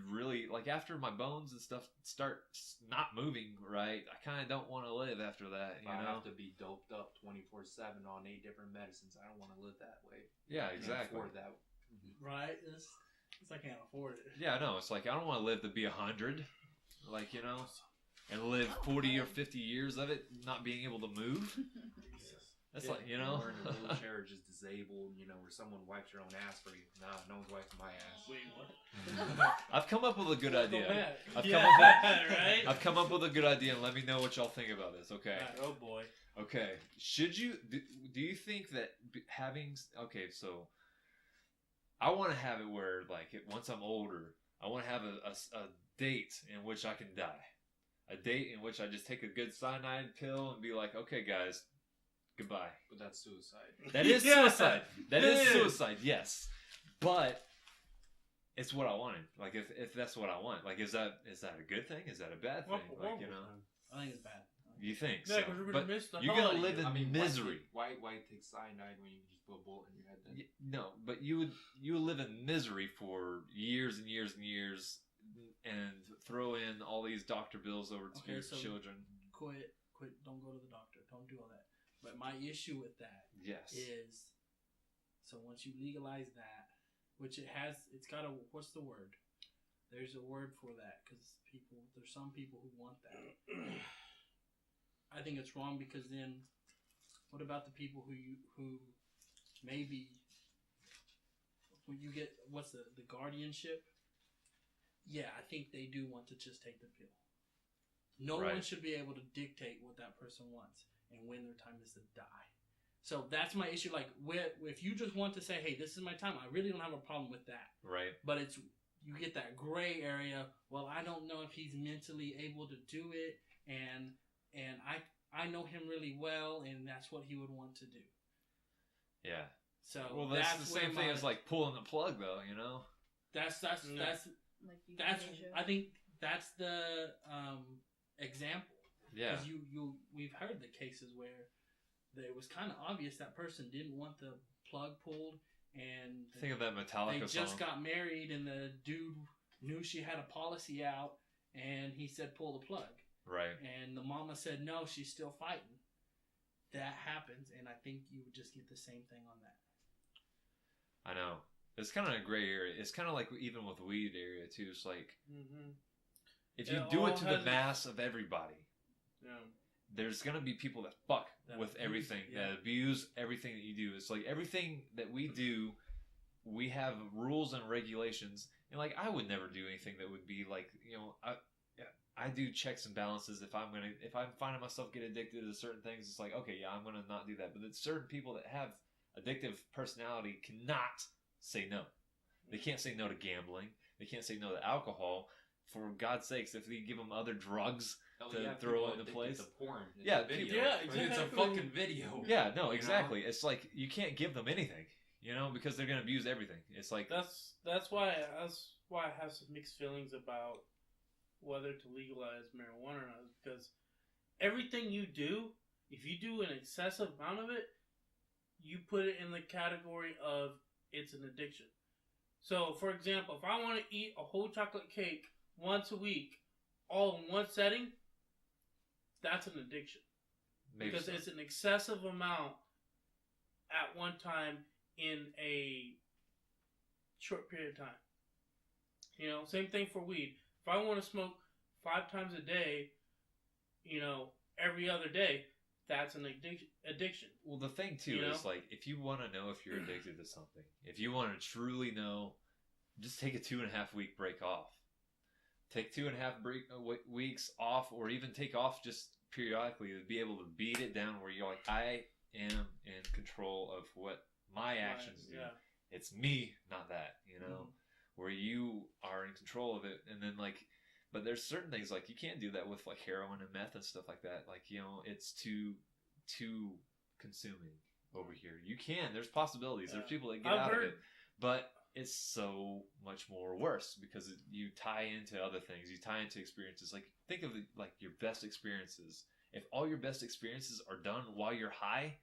really like after my bones and stuff start not moving right. I kind of don't want to live after that. If You I know? have to be doped up 24/7 on 8 different medicines, I don't want to live that way. Yeah, I can't exactly. afford that. Right? It's I can't afford it. Yeah, no, it's like I don't want to live to be 100, like, you know, and live 40 or 50 years of it not being able to move. That's Yeah, like, you know, or in a wheelchair, or just disabled, you know, where someone wipes your own ass for you. Nah, no one's wiping my ass. Wait, what? I've come up with a good Let's go idea. back. I've Yeah, come up with, right? I've come up with a good idea, and let me know what y'all think about this. Okay. Oh boy. Okay. Should you do you think that having so I want to have it where like once I'm older, I want to have a date in which I can die. A date in which I just take a good cyanide pill and be like, "Okay, guys, goodbye." But that's suicide. That is Yeah. suicide. That is It is. suicide. Yes. But it's what I wanted. Like if that's what I want. Like is that a good thing? Is that a bad thing? Like, you know. I think it's bad. You think Yeah, so. 'cause we're But gonna miss the you're hell gonna out live of in you. misery. Why take cyanide when you can just put a bullet in your head then? No, but you would live in misery for years and years and years, and throw in all these doctor bills over to Okay, your so- children. Quit. Don't go to the doctor. Don't do all that. But my issue with that Yes. is, so once you legalize that, which it's got a, what's the word? There's a word for that because there's some people who want that. I think it's wrong because then, what about the people who maybe when you get what's the guardianship? Yeah, I think they do want to just take the pill. No one Right. should be able to dictate what that person wants and when their time is to die. So that's my issue. Like, if you just want to say, "Hey, this is my time," I really don't have a problem with that. Right. But you get that gray area. Well, I don't know if he's mentally able to do it, and I know him really well, and that's what he would want to do. Yeah. So Well, that's the where same thing my- as like pulling the plug, though. You know. that's Yeah. Like that's euthanasia. I think that's the example. Yeah. Because we've heard the cases where it was kind of obvious that person didn't want the plug pulled, and Think of that Metallica they just song. got married, and the dude knew she had a policy out, and he said pull the plug, Right. and the mama said no, she's still fighting. That happens, and I think you would just get the same thing on that. I know. It's kind of a gray area. It's kind of like even with weed area too. It's like Mm-hmm. if you It do all it to the has- mass of everybody, Yeah. there's gonna be people that fuck That with abuse everything, it, yeah. that abuse everything that you do. It's like everything that we do, we have rules and regulations. And like I would never do anything that would be like, you know, I do checks and balances. If I'm finding myself get addicted to certain things, it's like, okay, yeah, I'm gonna not do that. But it's certain people that have addictive personality cannot say no. They can't say no to gambling. They can't say no to alcohol. For God's sakes, if they give them other drugs, Hell, to yeah, throw people into addicted place. to porn. It's Yeah, a video. people- Yeah, It's a exactly. fucking video. yeah, no, You know? exactly. It's like you can't give them anything, you know, because they're gonna abuse everything. It's like That's why I have some mixed feelings about whether to legalize marijuana or not. Because everything you do, if you do an excessive amount of it, you put it in the category of it's an addiction. So, for example, if I want to eat a whole chocolate cake once a week, all in one setting, that's an addiction. maybe Because so. it's an excessive amount at one time in a short period of time. You know, same thing for weed. If I want to smoke 5 times a day, you know, every other day, that's an addiction. Well, the thing too You know? is like, if you want to know if you're addicted to something, if you want to truly know, just take a 2.5 week break off. Take 2.5 weeks off, or even take off just periodically to be able to beat it down where you're like, I am in control of what my actions do. Yeah. It's me, not that, you know, where you are in control of it. And then like, but there's certain things like you can't do that with like heroin and meth and stuff like that. Like, you know, it's too consuming over here. You can, there's possibilities. There's people that get out of it, but it's so much more worse because you tie into other things. You tie into experiences. Like, think of like your best experiences. If all your best experiences are done while you're high,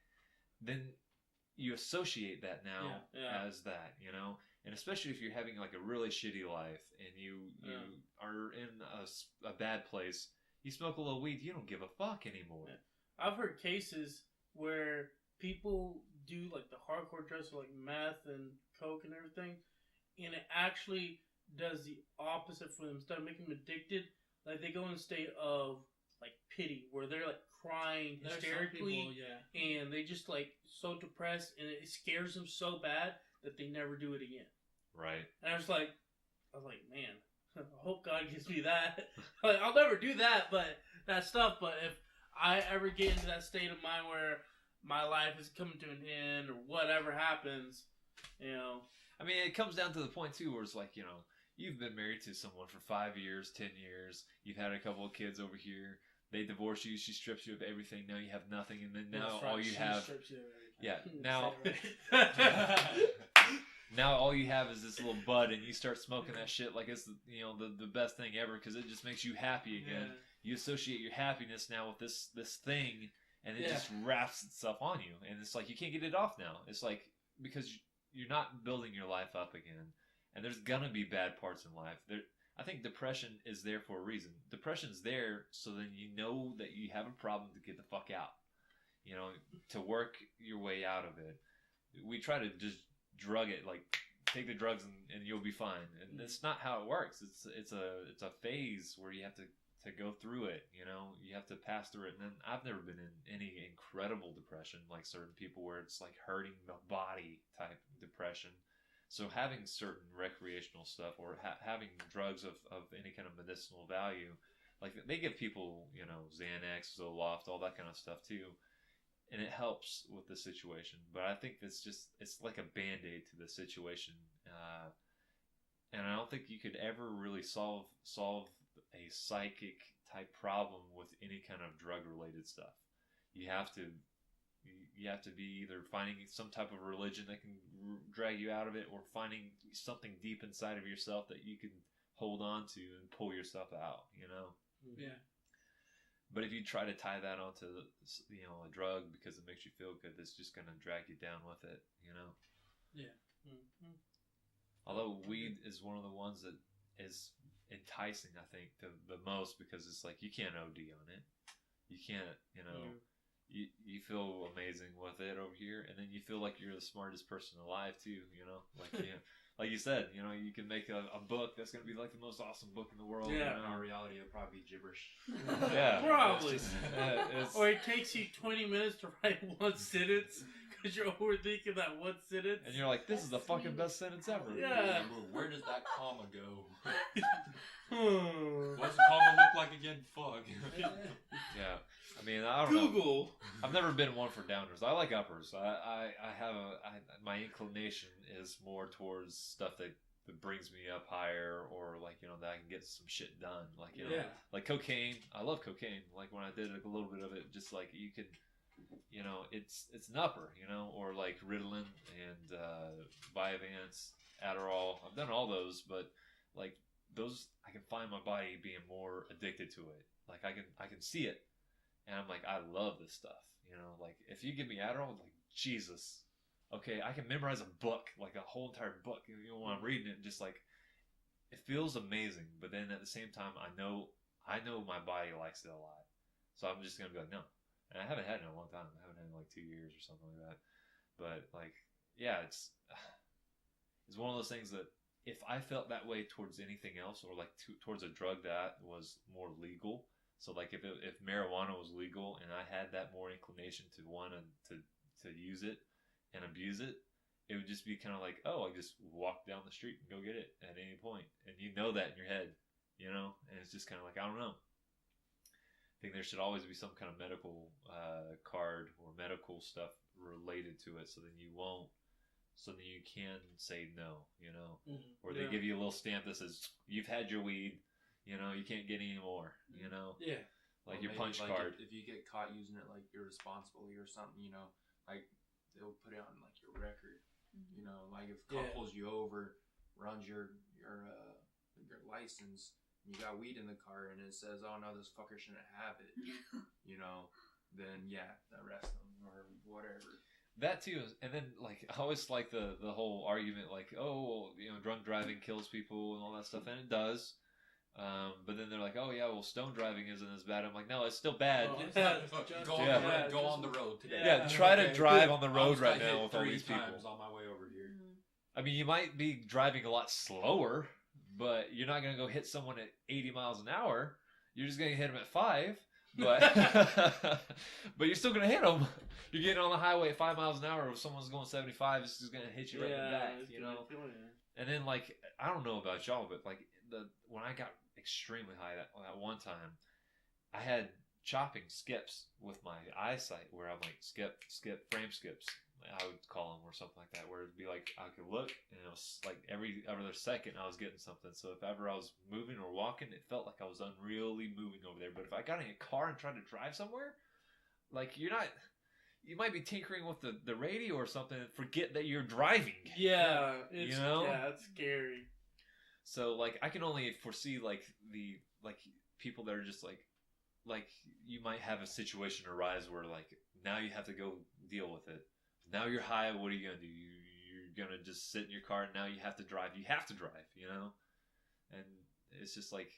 then you associate that now as that, you know? And especially if you're having like a really shitty life and you are in a bad place, you smoke a little weed, you don't give a fuck anymore. Yeah. I've heard cases where people do like the hardcore drugs, like meth and coke and everything, and it actually does the opposite for them. Instead of making them addicted, like they go in a state of like pity, where they're like crying hysterically, and they just like so depressed, and it scares them so bad that they never do it again. Right. And I was like, man, I hope God gives me that. Like, I'll never do that, but that stuff. But if I ever get into that state of mind where my life is coming to an end or whatever happens, you know. I mean, it comes down to the point too, where it's like, you know, you've been married to someone for 5 years, 10 years. You've had a couple of kids over here. They divorce you. She strips you of everything. Now you have nothing, and then now all you have. Strips you of everything. Yeah. Now. Now all you have is this little bud, and you start smoking that shit like it's, you know, the best thing ever because it just makes you happy again. Yeah. You associate your happiness now with this thing, and it just wraps itself on you, and it's like you can't get it off now. It's like because you're not building your life up again, and there's gonna be bad parts in life. I think depression is there for a reason. Depression's there so then you know that you have a problem to get the fuck out. You know, to work your way out of it. We try to just drug it, like take the drugs and you'll be fine, and that's not how it works. It's a phase where you have to go through it, you know. You have to pass through it. And then I've never been in any incredible depression like certain people where it's like hurting the body type depression. So having certain recreational stuff or having drugs of any kind of medicinal value, like they give people, you know, Xanax, Zoloft, all that kind of stuff too. And it helps with the situation, but I think it's like a band-aid to the situation, and I don't think you could ever really solve a psychic type problem with any kind of drug-related stuff. You have to be either finding some type of religion that can drag you out of it, or finding something deep inside of yourself that you can hold on to and pull yourself out, you know? Yeah. But if you try to tie that onto, you know, a drug because it makes you feel good, it's just going to drag you down with it, you know? Yeah. Mm-hmm. Although weed is one of the ones that is enticing, I think, the most because it's like you can't OD on it. You can't, you know, you feel amazing with it over here, and then you feel like you're the smartest person alive too, you know? Like, you know, like you said, you know, you can make a book that's going to be like the most awesome book in the world. Yeah. You know? In reality, it'll probably be gibberish. Yeah. Probably. Or Or it takes you 20 minutes to write one sentence because you're overthinking that one sentence. and you're like, this is the fucking best sentence ever. Yeah. Where does that comma go? Hmm. What's the comma look like again? Fuck. Yeah. I mean, I don't know. Google. I've never been one for downers. I like uppers. I have my inclination is more towards stuff that brings me up higher, or like, you know, that I can get some shit done. Like, you know, like cocaine. I love cocaine. Like when I did a little bit of it, just like you could, you know, it's an upper, you know, or like Ritalin and Vyvanse, Adderall. I've done all those, but like those, I can find my body being more addicted to it. Like I can see it. And I'm like, I love this stuff, you know. Like, if you give me Adderall, I'm like, Jesus, okay, I can memorize a book, like a whole entire book. You know, when I'm reading it, just like, it feels amazing. But then at the same time, I know my body likes it a lot, so I'm just gonna be like, no. And I haven't had it in a long time. I haven't had it in like 2 years or something like that. But like, yeah, it's one of those things that if I felt that way towards anything else, or like towards a drug that was more legal, So like if marijuana was legal and I had that more inclination to want to use it and abuse it, it would just be kind of like, oh, I just walk down the street and go get it at any point, and you know that in your head, you know, and it's just kind of like, I don't know. I think there should always be some kind of medical card or medical stuff related to it, so then you can say no, you know, or they give you a little stamp that says you've had your weed, you know, you can't get any more, you know, like your punch card. If you get caught using it like irresponsibly or something, you know, like they'll put it on like your record, you know, like if cop pulls you over, runs your license, and you got weed in the car, and it says, oh no, this fucker shouldn't have it, you know, then arrest them or whatever. That too, and then like I always like the whole argument like, oh, you know, drunk driving kills people and all that stuff, and it does. But then they're like, oh yeah, well, stone driving isn't as bad. I'm like, no, it's still bad. Go on the road today. Yeah, try to drive on the road right now with all these people. On my way over here. I mean, you might be driving a lot slower, but you're not gonna go hit someone at 80 miles an hour. You're just gonna hit them at 5. But but you're still gonna hit them. You're getting on the highway at 5 miles an hour. If someone's going 75, it's just gonna hit you right in the back, you know. And then like I don't know about y'all, but like when I got extremely high that one time, I had chopping skips with my eyesight, where I'm like skip, frame skips, I would call them, or something like that, where it'd be like I could look, and it was like every other second I was getting something. So if ever I was moving or walking, it felt like I was unreally moving over there. But if I got in a car and tried to drive somewhere, like you might be tinkering with the radio or something and forget that you're driving. Yeah, it's, you know? Yeah, it's scary. So like I can only foresee like people that are just like you might have a situation arise where like now you have to go deal with it. Now you're high. What are you gonna do? You're gonna just sit in your car, and now you have to drive. You have to drive, you know. And it's just like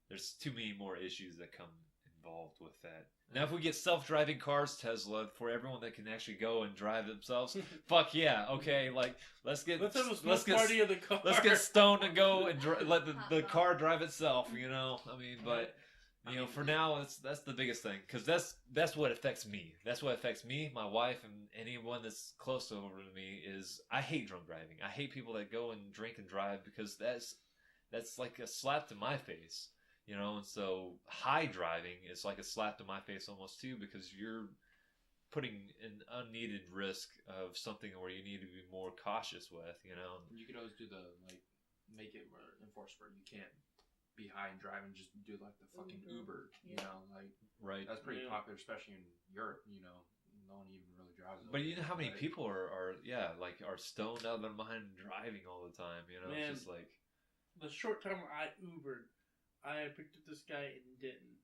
there's too many more issues that come involved with that. Now, if we get self-driving cars, Tesla, for everyone that can actually go and drive themselves, fuck yeah, okay. Like let's get party of the car. Let's get stoned and go and let the car drive itself. You know, I mean, but. You know, for now, that's the biggest thing, because that's what affects me. That's what affects me, my wife, and anyone that's close over to me. Is I hate drunk driving. I hate people that go and drink and drive, because that's like a slap to my face, you know. And so high driving is like a slap to my face almost too, because you're putting an unneeded risk of something where you need to be more cautious with, you know. You could always do make it enforced where you can't be high and drive and just do like the fucking Uber, you know, like right. That's pretty popular, especially in Europe. You know, no one even really drives. But you know how many people are stoned out of their mind driving all the time. You know, Man, it's just like the short time I Ubered, I picked up this guy in Denton,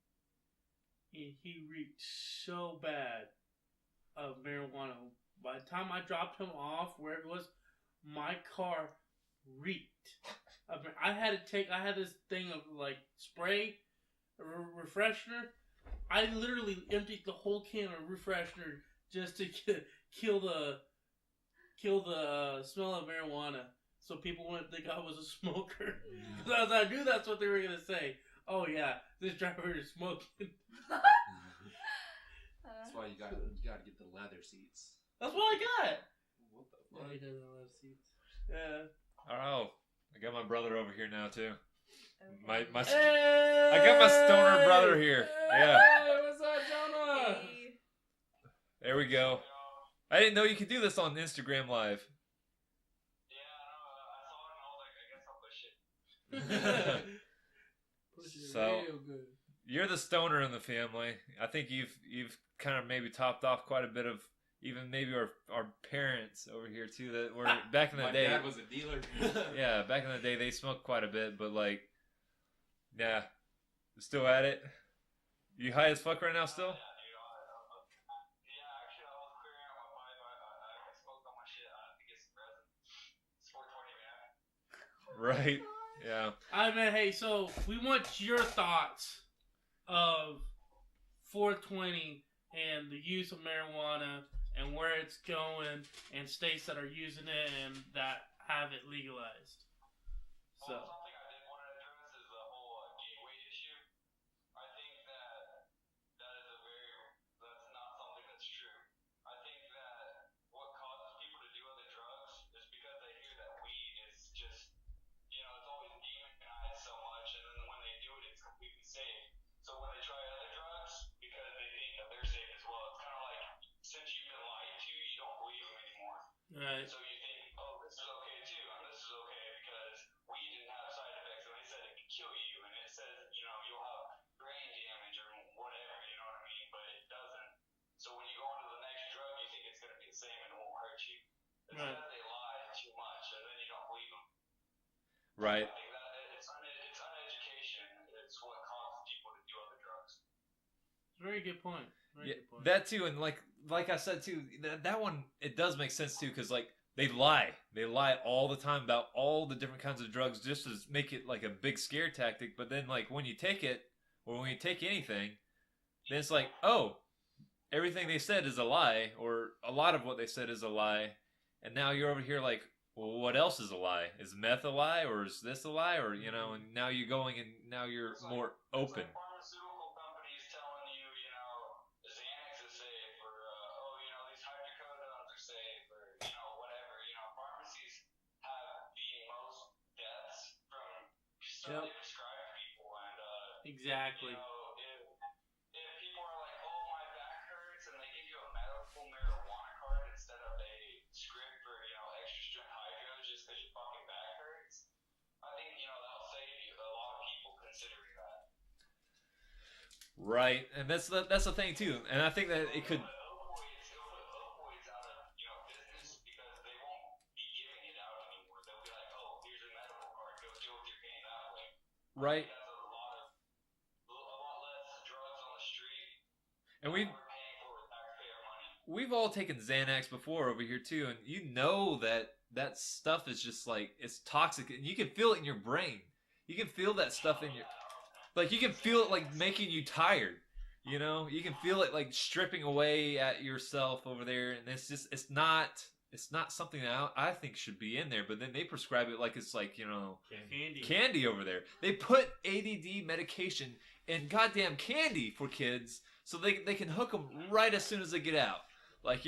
and he reeked so bad of marijuana. By the time I dropped him off wherever it was, my car reeked. I had this thing of like spray, refreshener. I literally emptied the whole can of refreshener just to kill the smell of marijuana, so people wouldn't think I was a smoker. Because I knew that's what they were gonna say. Oh yeah, this driver is smoking. That's why you gotta get the leather seats. That's what I got. What the fuck? Yeah, he doesn't have seats. Yeah. oh, I got my brother over here now too. Okay. Hey! I got my stoner brother here. Yeah. Hey, what's up, Jonah? Hey. There we go. I didn't know you could do this on Instagram Live. Push it So- real good. You're the stoner in the family. I think you've kind of maybe topped off quite a bit of even maybe our parents over here too, that were back in the My day. dad was a dealer. Yeah, back in the day they smoked quite a bit, but like, yeah, still at it. You high as fuck right now still? Right. Yeah. I mean, hey, so we want your thoughts of 420 and the use of marijuana and where it's going, and states that are using it and that have it legalized. So. Something I did want to address is the whole gateway issue. Right. So you think, oh, this is okay too, and this is okay because weed didn't have side effects, and they said it could kill you, and it says, you'll have brain damage or whatever, you know what I mean? But it doesn't. So when you go on to the next drug, you think it's going to be the same and it won't hurt you. It's Right. because they lie too much, and then you don't believe them. Right. I think that it's uneducation. It's what causes people to do other drugs. Very good point. Very Yeah, good point. that too, and like I said too, that one it does make sense too, because like they lie all the time about all the different kinds of drugs just to make it like a big scare tactic. But then like when you take it or when you take anything, then it's like, oh, everything they said is a lie, or a lot of what they said is a lie, and now you're over here like, well, what else is a lie? Is meth a lie, or is this a lie, or and now you're going and now you're more open. It's like pharmaceutical companies telling you, Xanax is safe, or these hydrocodones are safe, or whatever. Pharmacies have the most deaths from stuff they prescribe to people, and Exactly. if people are like, oh, my back hurts, and they give you a medical marijuana card instead of a script for extra strength hydros just because your fucking back hurts, I think that'll save you a lot of people considering that. Right, and that's the thing too, and I think that it could. It'll put opioids out of business because they won't be giving it out anymore. They'll be like, oh, here's a medical card, go deal with your pain that way. Right. That's a lot less drugs on the street. And we're paying for with taxpayer money. we've all taken Xanax before over here too, and you know that stuff is just like, it's toxic, and you can feel it in your brain. You can feel that stuff in your, like you can feel it like making you tired. You can feel it like stripping away at yourself over there, and it's not something that I think should be in there. But then they prescribe it like it's like candy over there. They put ADD medication in goddamn candy for kids, so they can hook them right as soon as they get out. Like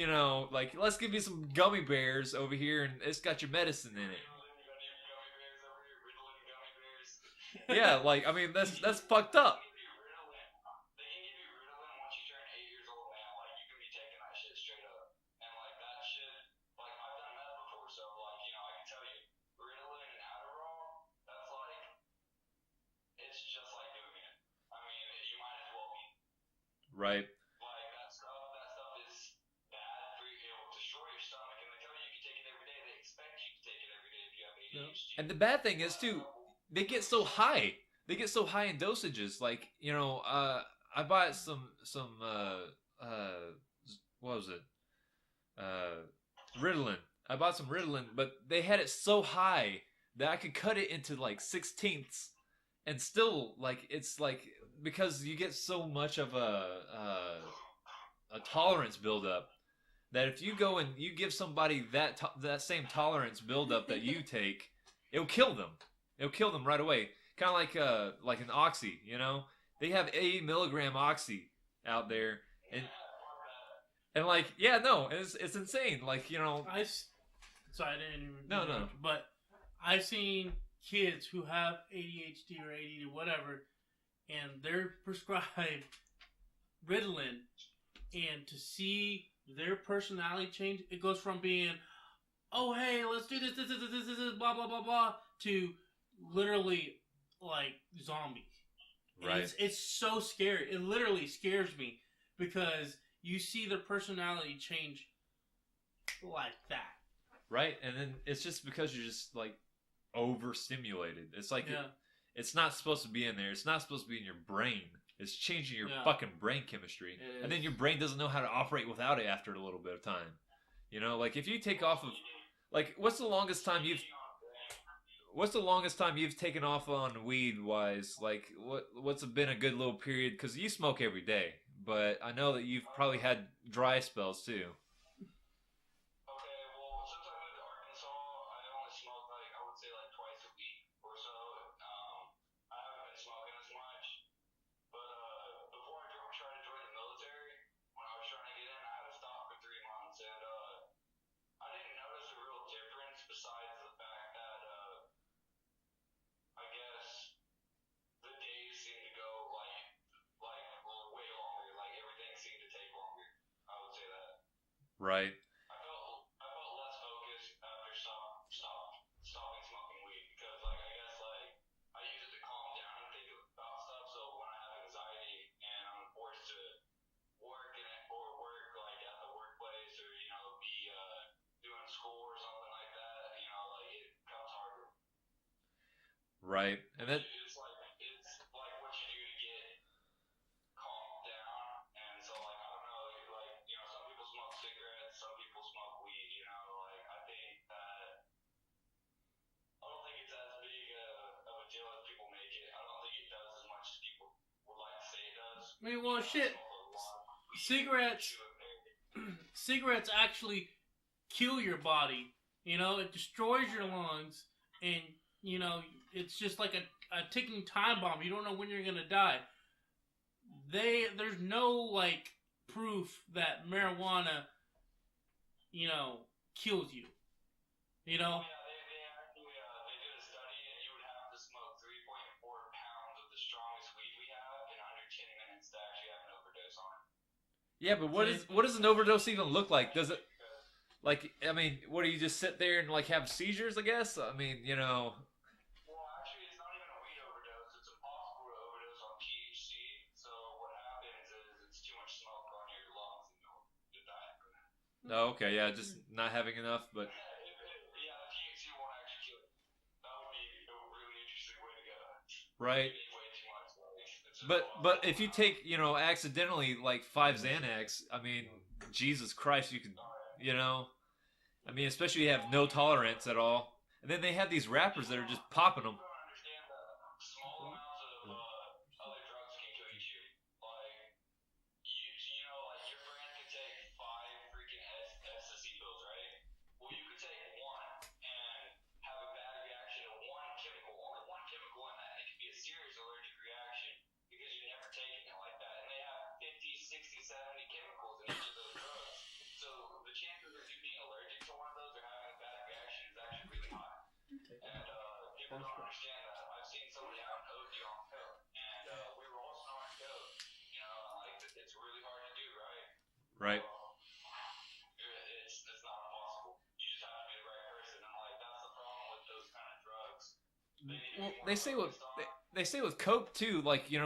like let's give you some gummy bears over here, and it's got your medicine in it. Yeah, like I mean that's fucked up. Right. Like that stuff is bad for you. It will destroy your stomach, and they tell you can take it every day. They expect you to take it every day if you have ADHD. And the bad thing is too, they get so high. They get so high in dosages. Like I bought some what was it? Ritalin. I bought some Ritalin, but they had it so high that I could cut it into like 16ths, and still like it's like, because you get so much of a tolerance buildup that if you go and you give somebody that same tolerance buildup that you take, it'll kill them. It'll kill them right away. Kind of like an oxy, They have 80 milligram oxy out there, and like it's insane. Like Sorry, I didn't even. No. But I've seen kids who have ADHD or ADD, whatever, and they're prescribed Ritalin, and to see their personality change, it goes from being, oh hey, let's do this, blah blah blah blah, to literally like zombies. Right. It's so scary. It literally scares me because you see their personality change like that. Right, and then it's just because you're just like overstimulated. It's like it's not supposed to be in there. It's not supposed to be in your brain. It's changing your fucking brain chemistry, and then your brain doesn't know how to operate without it after a little bit of time. Like if you take off of, like, what's the longest time you've taken off on weed wise? Like what's been a good little period? Because you smoke every day, but I know that you've probably had dry spells too. Besides the fact that, I guess the days seem to go like way longer. Like everything seemed to take longer. I would say that. Right. I felt less focused. Right. And then It's like what you do to get calmed down. And so like I don't know, like some people smoke cigarettes, some people smoke weed. Like I think that I don't think it's as big of a deal as people make it. I don't think it does as much as people would like to say it does. I mean, well, shit. Cigarettes actually kill your body. It destroys your lungs, and it's just like a ticking time bomb. You don't know when you're gonna die. There's no like proof that marijuana, kills you. Yeah, they did a study, and you would have to smoke 3.4 pounds of the strongest weed we have in under 10 minutes to actually have an overdose on it. yeah, but what does an overdose even look like? Does it like I mean, what do you just sit there and like have seizures? I guess I mean Well, actually, it's not even a weed overdose. It's impossible to overdose on THC. So what happens is it's too much smoke on your lungs, and you'll die from that. Oh, okay, yeah, just not having enough, but Yeah, THC won't actually kill you. That would be a really interesting way to go. right. It'd be way too much. It's just But if you take accidentally like 5 Xanax, I mean Jesus Christ, you could I mean especially if you have no tolerance at all, and then they have these rappers that are just popping them. I don't understand that small amounts of other drugs can kill you too. Like like your brain can take 5 freaking ecstasy pills, right? Well, you could take one and have a bad reaction to one chemical, only one chemical in that, and it could be a serious allergic reaction because you've never taken it like that. And they have 50, 60, 70 chemicals in each of those drugs. So the chances of you being allergic to one of those or having a bad reaction is actually really high. And people don't understand that. I've seen somebody have an OD on coke, and we were all snorting coke. Like it's really hard to do, right? Right. It's not impossible. You just have to be the right person, and like that's the problem with those kind of drugs. Well, they say with coke too, like you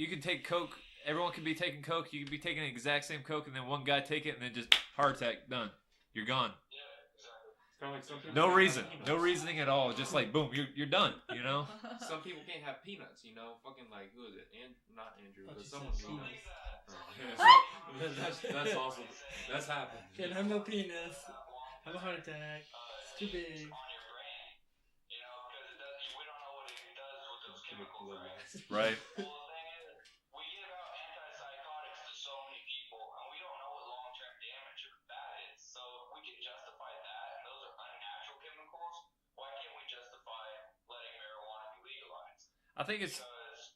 can take coke. Everyone can be taking coke. You can be taking the exact same coke, and then one guy take it, and then just heart attack, done. You're gone. Yeah, exactly. It's kind of like some people No can't reason, have no peanuts. reasoning at all. Just like boom, you're done. Some people can't have peanuts, Fucking like who is it? Not Andrew, but you someone. said Yes. That's awesome. That's happened. Can't have no penis. Have a heart attack. It's too big. On your brain, because we don't know what it does with those chemicals, right? Right. Well, the thing is, we give out antipsychotics to so many people, and we don't know what long-term damage that is. So if we can justify that, and those are unnatural chemicals, why can't we justify letting marijuana be legalized? I think it's Because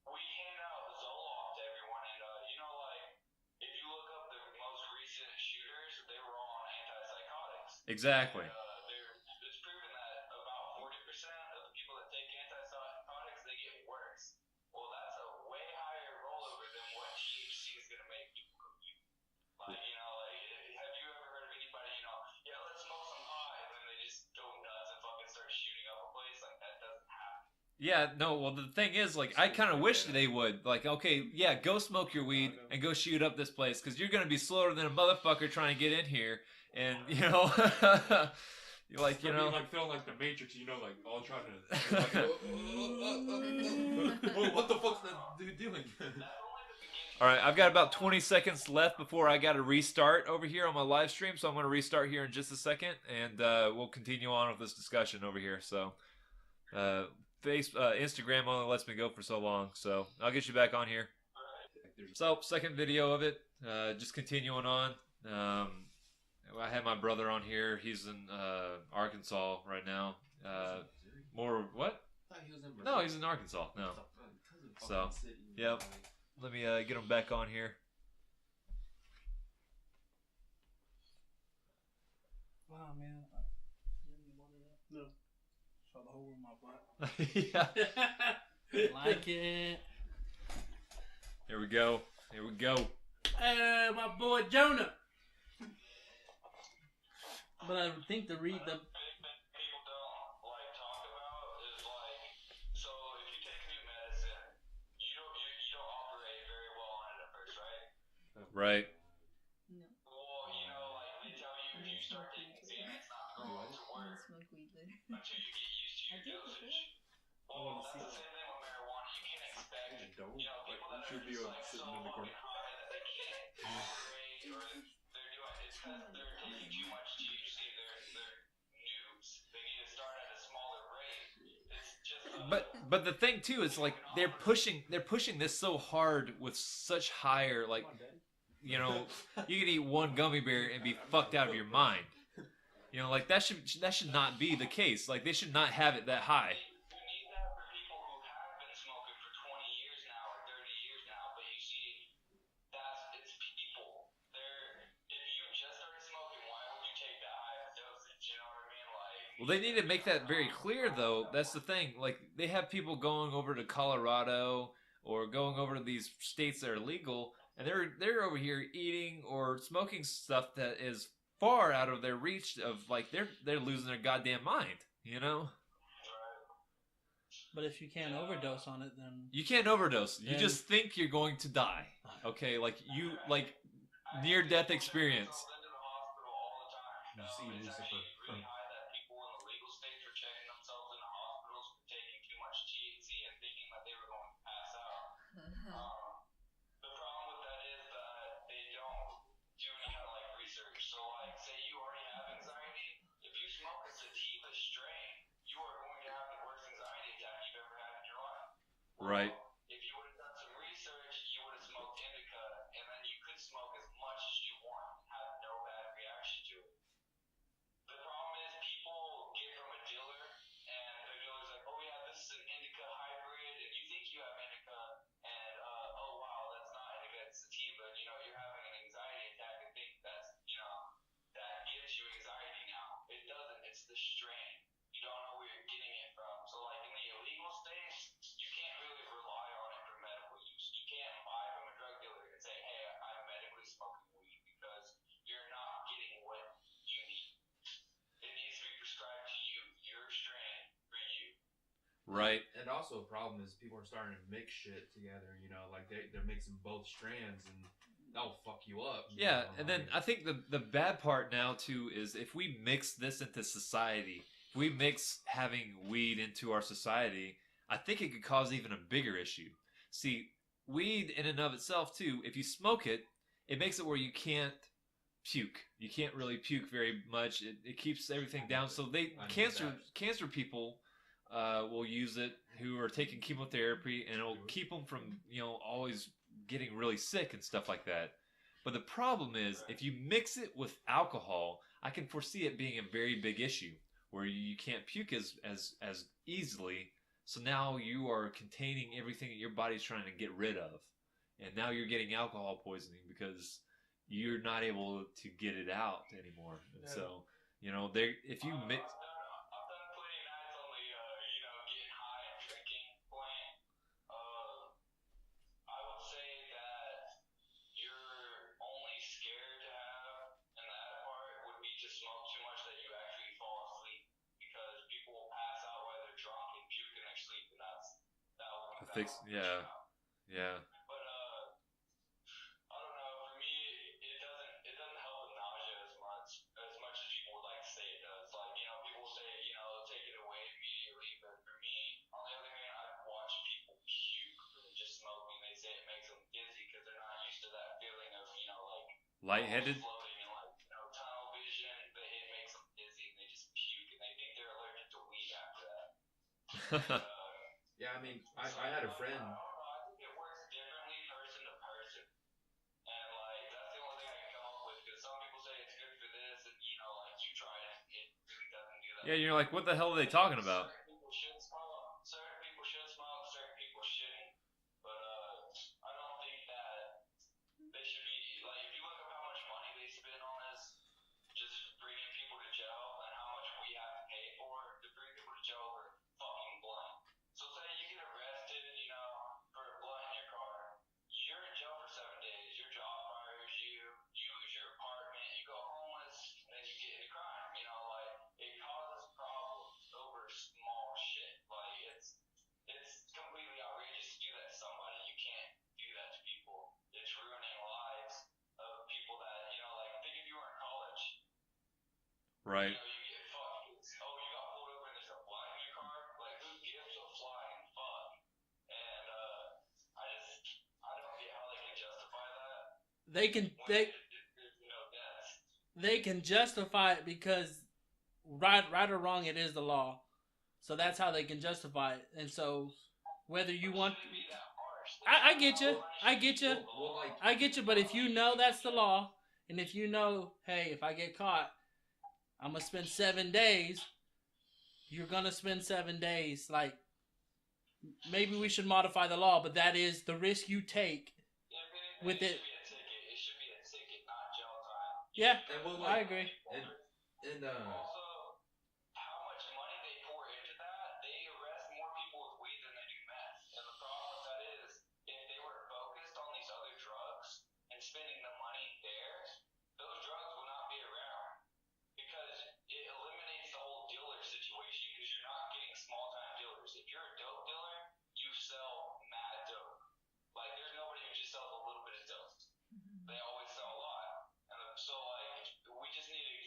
we hand out Zoloft to everyone, and like if you look up the most recent shooters, they were all on antipsychotics. exactly. It's proven that about 40% of the people that take antipsychotics, they get worse. Well, that's a way higher rollover than what THC is going to make people go do. Like, have you ever heard of anybody, yeah, let's smoke some pot, and then they just go nuts and fucking start shooting up a place? Like, that doesn't happen. Yeah, no, well, the thing is, like, I kind of wish they would. Like, okay, yeah, go smoke your weed and go shoot up this place, because you're going to be slower than a motherfucker trying to get in here. And, you're like, Be like feeling like the Matrix, like all trying to. What the fuck's that dude doing? All right, I've got about 20 seconds left before I got to restart over here on my live stream, so I'm going to restart here in just a second, and we'll continue on with this discussion over here. So, Instagram only lets me go for so long, so I'll get you back on here. So, second video of it, just continuing on. I had my brother on here. He's in Arkansas right now. More what? No, he's in Arkansas. No. So, yep. Let me get him back on here. Wow, man. No. Saw the hole in my butt. Yeah. Like it. Here we go. Here we go. Hey, my boy Jonah. But I think the People don't talk about is so if you take new medicine, you don't operate very well on it at first, right? Right. No. Well, they tell you if you start taking Xanax, not going to I'm gonna work smoke weed later. until you get used to did before. Well, that's the same thing with marijuana. You can't expect, Don't. you know, people that Should are be just like sitting so in the corner. fucking high that they can't tolerate, or they're doing it's because they're taking too much THC. They're noobs. They need to start at a smaller rate. It's just But the thing too is like they're pushing this so hard with such higher like, you know, you can eat one gummy bear and be fucked out of your mind. You know, like that should not be the case. Like they should not have it that high. You need that for people who have been smoking for 20 years now or 30 years now. But you see, it's people. If you just started smoking, why would you take that high of dosage? You know what I mean? Like. Well, they need to make that very clear, though. That's the thing. Like they have people going over to Colorado or going over to these states that are legal, and they're over here eating or smoking stuff that is far out of their reach. Of like they're losing their goddamn mind. You know. But if you can't overdose on it, then You can't overdose. You Then- just think you're going to die. Okay, like you like near-death experience. You see Lucifer. Really high that people in the legal states were checking themselves in the hospitals for taking too much THC and thinking that they were going to pass out. The problem with that is that they don't do any kind of like research. So like, say you already have anxiety, if you smoke a sativa strain, you are going to have the worst anxiety attack you've ever had in your life. Right. If you would have done some research, you would have smoked indica, and then you could smoke as much as you want and have no bad reaction to it. The problem is people get from a dealer, and the dealer's like, oh yeah, this is an indica hybrid, and you think you have indica, and oh wow, that's not indica, it's sativa, and you know, you're having an anxiety attack and think that's, you know, that gives you anxiety now. It doesn't, it's the strain. You don't know where you're getting it from. So like in the illegal states, you can't really rely on it for medical use. You can't buy from a drug dealer and say, hey, I'm medically smoking weed, because you're not getting what you need. It needs to be prescribed to you, your strain, for you. Right. And also a problem is people are starting to mix shit together, you know, like they're mixing both strands and that'll fuck you up. you Yeah, know, and then I think the bad part now too is if we mix this into society, if we mix having weed into our society, I think it could cause even a bigger issue. See, weed in and of itself too, if you smoke it, it makes it where you can't puke. You can't really puke very much. It keeps everything down. So cancer people will use it who are taking chemotherapy, and it'll keep them from, you know, always getting really sick and stuff like that. But the problem is if you mix it with alcohol, I can foresee it being a very big issue where you can't puke as easily. So now you are containing everything that your body's trying to get rid of. And now you're getting alcohol poisoning because you're not able to get it out anymore. And so, you know, if you mix... I've done plenty of nights on the, you know, getting high and drinking point. I would say that you're only scared to have, and that part would be to smoke too much that you actually fall asleep, because people will pass out while they're drunk and puke in their sleep, and Yeah. But I don't know. For me, it doesn't help with nausea as much as people would like to say it does. Like, you know, people say, you know, take it away immediately. But for me, on the other hand, I've watched people puke from just smoking. They say it makes them dizzy because they're not used to that feeling of, you know, like Lightheaded? floating and like, you know, tunnel vision. But it makes them dizzy and they just puke and they think they're allergic to weed after that. Yeah, I mean, I had a friend. I don't know. I think it works differently person to person. And like, that's the only thing I can come up with, because some people say it's good for this, and you know, like, you try it, it really doesn't do that. Yeah, you're like, what the hell are they talking about? Certain people should smoke, certain people shouldn't. But I don't think that they should be, like, if you look up how much money they spend on this, just bringing people to jail, and how much we have to pay for to bring people to jail for fucking blunt. So say you get arrested, you know, for a blunt in your car, you're in jail for 7 days, your job fires you, you lose your apartment, you go homeless, and then you get into crime, you know, like, it causes problems over small shit. Like, it's completely outrageous to do that to somebody. You can't do that to people. It's ruining lives of people that, you know, like, think if you were in college, Right. you know, you get fucked. Oh, you got pulled over and there's a blunt in your car. they can they can justify it because right or wrong, it is the law. So that's how they can justify it. And so whether you want, I get you, I get you, I get you. But if you know that's the law, and if you know, hey, if I get caught, I'm gonna spend 7 days. You're gonna spend 7 days. Like, maybe we should modify the law, but that is the risk you take with it. It should be a ticket, not jail time. Yeah, And well, I agree. And Also, how much money they pour into that, they arrest more people with weed than they do meth. And the problem with that is, if they were focused on these other drugs and spending the money there, those drugs would not be around. Because it eliminates the whole dealer situation, because you're not getting small-time dealers. If you're a dope dealer, you sell mad dope. Like, there's nobody who just sells a little bit of dope. They always sell a lot. And so, like, we just need to...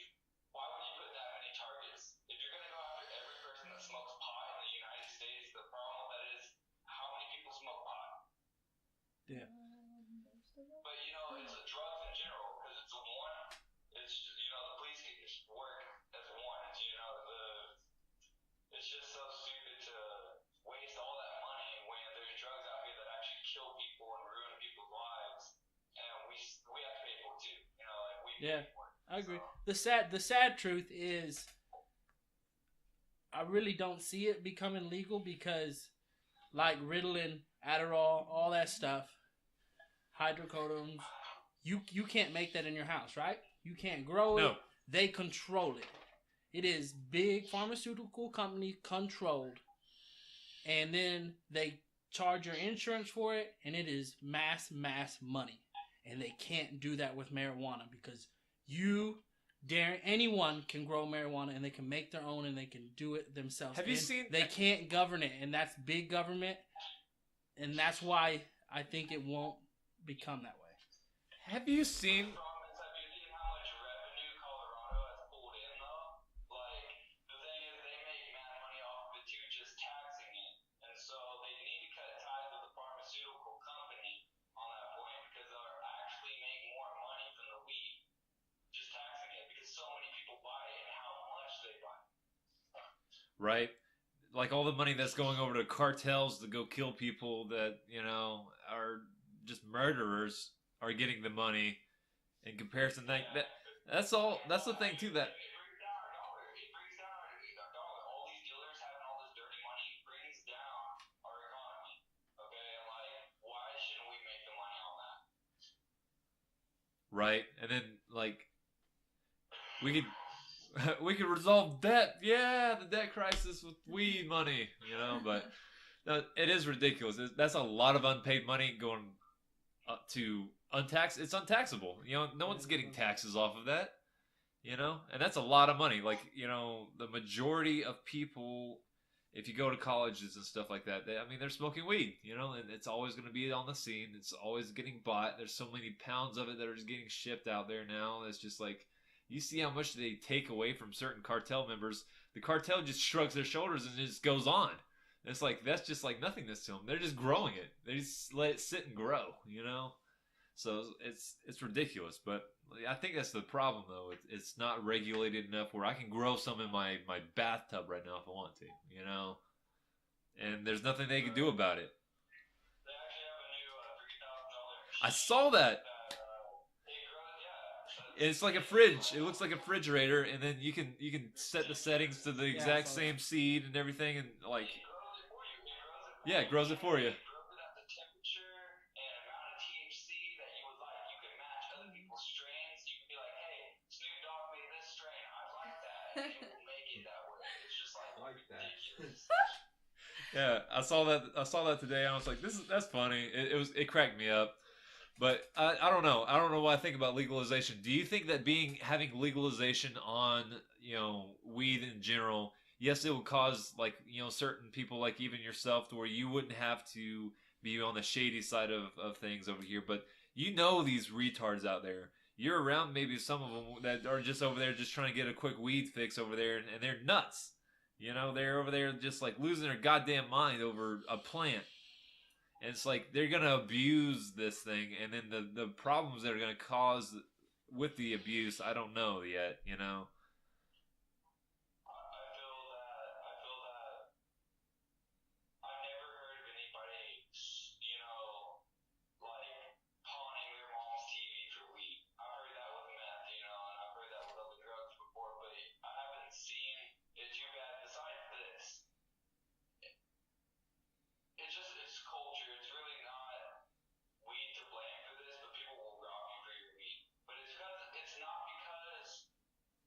Why would you put that many targets? If you're going to go after every person that smokes pot in the United States, the problem with that is, how many people smoke pot? Yeah. But, you know, it's a drugs in general, because it's a one... It's, you know, the police can just work as one. It's, you know, it's just so stupid to waste all that money when there's drugs out here that actually kill people and ruin people's lives, and we have to pay for it too. You know, like we Yeah, pay for it. I agree. So, The sad truth is, I really don't see it becoming legal because, like Ritalin, Adderall, all that stuff, hydrocodones, you can't make that in your house, right? You can't grow it. No. They control it. It is big pharmaceutical company controlled, and then they charge your insurance for it, and it is mass money, and they can't do that with marijuana because anyone can grow marijuana and they can make their own and they can do it themselves. Have you And seen- They can't govern it, and that's big government, and that's why I think it won't become that way. Have you seen? the problem is, have you seen how much revenue Colorado has pulled in, though? Like, the thing is, they make mad money off of it too, just taxing it. And so they need to cut ties with the pharmaceutical company on that point, because they'll actually make more money from the weed just taxing it, because so many people buy it and how much they buy it. Right? Like all the money that's going over to cartels to go kill people that, you know, are just murderers are getting the money in comparison. That's all. That's the thing too. That It brings down our dollar. It brings down our dollar. All these dealers having all this dirty money brings down our economy. Okay, and like, why shouldn't we make the money on that? right, and then like we could resolve debt. Yeah, the debt crisis with weed money. You know, but no, it is ridiculous. That's a lot of unpaid money going up to untaxed. It's untaxable. You know, no one's getting taxes off of that. You know, and that's a lot of money. Like, you know, the majority of people, if you go to colleges and stuff like that, they're smoking weed. You know, and it's always going to be on the scene. It's always getting bought. There's so many pounds of it that are just getting shipped out there now. It's just like, you see how much they take away from certain cartel members. The cartel just shrugs their shoulders and just goes on. It's like, that's just like nothingness to them. They're just growing it. They just let it sit and grow, you know? So it's ridiculous. But I think that's the problem, though. It's not regulated enough where I can grow some in my bathtub right now if I want to, you know? And there's nothing they can do about it. They actually have a new $3,000 I saw that. It's like a fridge. It looks like a refrigerator, and then you can set the settings to the exact same seed and everything, and like, yeah, it grows it for you. It grows it at the temperature and amount of THC that you would like. You can match other people's strains. You can be like, hey, Snoop Dogg made this strain. I like that. And it will make it that way. It's just like ridiculous. Yeah, I saw that today. And I was like, that's funny. It cracked me up. But I don't know. I don't know what I think about legalization. Do you think that having legalization on, you know, weed in general, yes, it would cause, like, you know, certain people, like even yourself, to where you wouldn't have to be on the shady side of things over here. But you know these retards out there. You're around maybe some of them that are just over there just trying to get a quick weed fix over there, and they're nuts. You know, they're over there just like losing their goddamn mind over a plant. And it's like they're gonna abuse this thing, and then the problems that are gonna cause with the abuse, I don't know yet. You know. I feel that. I've never heard of anybody, like pawning their mom's TV for weed. I've heard that with meth, and I've heard that with other drugs before, but I haven't seen it too bad. Besides this, it's culture. It's really not weed to blame for this, but people will rob you for your weed. But it's not because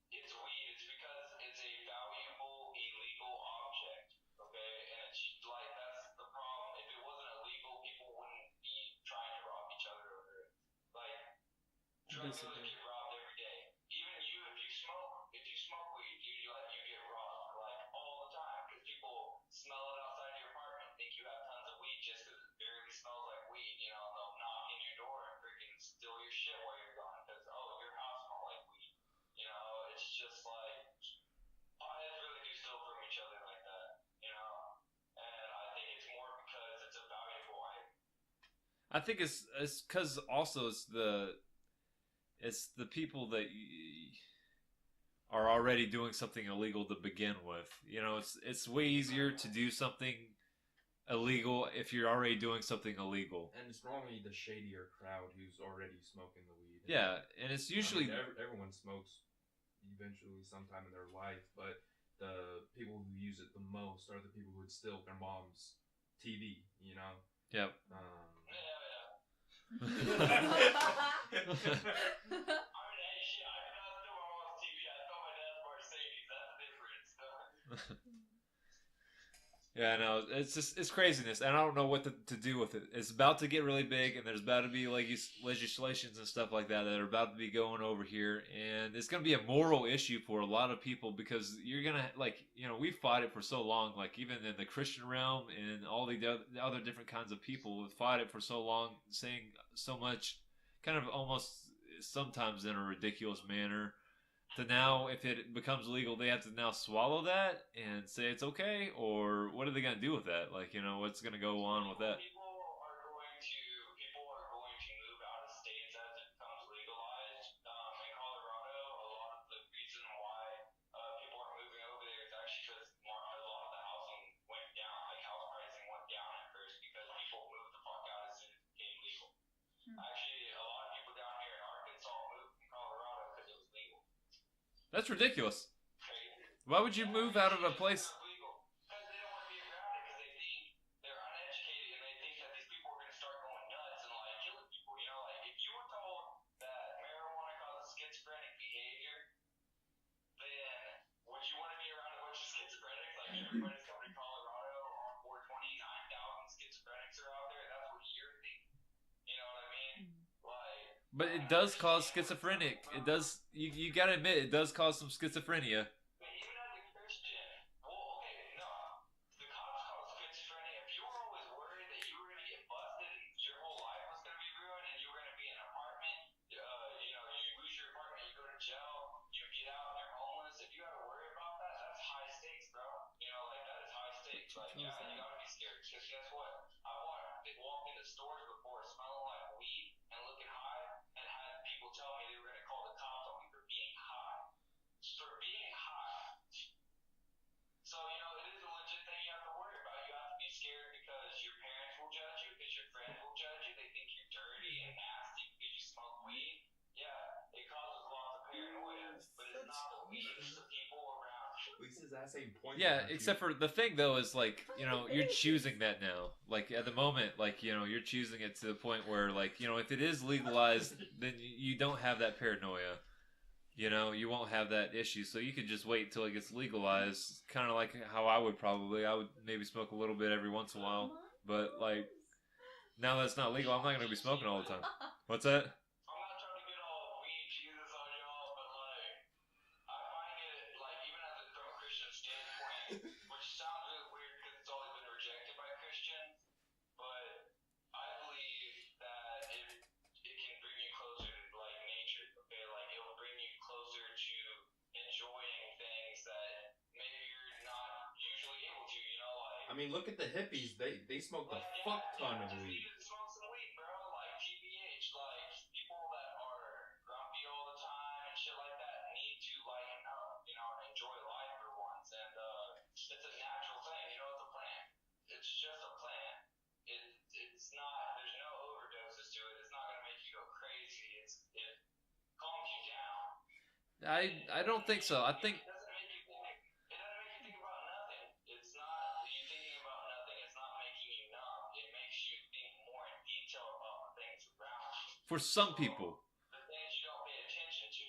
it's weed. It's because it's a valuable illegal object. Okay, and it's like that's the problem. If it wasn't illegal, people wouldn't be trying to rob each other over it. Like drug dealers get robbed every day. Even you, if you smoke weed, you get robbed like all the time because people smell it outside your apartment, think you have tons of weed just because it barely smells like weed. And they'll knock in your door and freaking steal your shit while you're gone because your house smells like weed. It's just like potheads really do steal from each other like that. And I think it's more because it's a valuable item. I think it's because also it's the people that are already doing something illegal to begin with. It's way easier to do something illegal if you're already doing something illegal. And it's normally the shadier crowd who's already smoking the weed. Yeah, and it's usually everyone smokes eventually sometime in their life, but the people who use it the most are the people who would steal their mom's TV. Yep. I mean, hey, shit, I did not steal my mom's TV. I stole my dad's Mercedes. That's the difference. Yeah, no, it's craziness, and I don't know what to do with it. It's about to get really big, and there's about to be legislations and stuff like that are about to be going over here, and it's going to be a moral issue for a lot of people because you're going to, we fought it for so long, like even in the Christian realm and all the other different kinds of people have fought it for so long, saying so much, kind of almost sometimes in a ridiculous manner. To now, if it becomes legal, they have to now swallow that and say it's okay, or what are they going to do with that? What's going to go on with that? People are going to move out of states as it becomes legalized. In Colorado, a lot of the reason why people aren't moving over there is actually because a lot of the housing went down, like house pricing went down at first because people moved the fuck out as soon as it became legal. Actually, a lot of people down here in Arkansas moved from Colorado because it was legal. That's ridiculous. Why would you move out of a place? Because they don't want to be around it because they think they're uneducated and they think that these people are going to start going nuts and killing people. If you were told that marijuana causes schizophrenic behavior, then would you want to be around a bunch of schizophrenics? Everybody's coming to Colorado on 420, 9,000 schizophrenics are out there. That's what you're thinking. You know what I mean? But it does cause schizophrenic. It does. You gotta admit, it does cause some schizophrenia. Even as a Christian, no, the cops call it schizophrenia. If you were always worried that you were going to get busted and your whole life was going to be ruined and you were going to be in an apartment, you lose your apartment, you go to jail, you get out and you're homeless. If you had to worry about that, that's high stakes, bro. That is high stakes. You gotta be scared. Because guess what? I've walked into stores before smelling like weed and looking high and had people tell me they were going to call the cops on me for being high. So, it is a legit thing you have to worry about. You have to be scared because your parents will judge you, because your friends will judge you. They think you're dirty and nasty because you smoke weed. Yeah, it causes lots of paranoia, but it's not the weed, it's the people around you. At least it's that same point. Yeah, except for the thing though is you're choosing that now. At the moment, you're choosing it to the point where if it is legalized, then you don't have that paranoia. You won't have that issue, so you could just wait until it gets legalized. Kind of like how I would maybe smoke a little bit every once in a while, but now that it's not legal, I'm not going to be smoking all the time. What's that? I'm not trying to get all weed Jesus on y'all, but I find it even from a Christian standpoint, which sounds really weird because it's always been rejected by Christians, but I believe that it can bring you closer to nature. Okay, it will bring you closer to enjoying things that maybe you're not usually able to. I mean, look at the hippies. They smoked a fuck ton of weed. Need to smoke some weed, bro. Like TBH, like people that are grumpy all the time and shit like that need to lighten up, enjoy life for once. And it's a natural thing, it's a plant. It's just a plant. It's not. There's no overdoses to it. It's not gonna make you go crazy. It calms you down. I don't think so. I think It doesn't make you think. It doesn't make you think about nothing. It's not you thinking about nothing. It's not making you numb. It makes you think more in detail about the things around you. for some people. The things you don't pay attention to,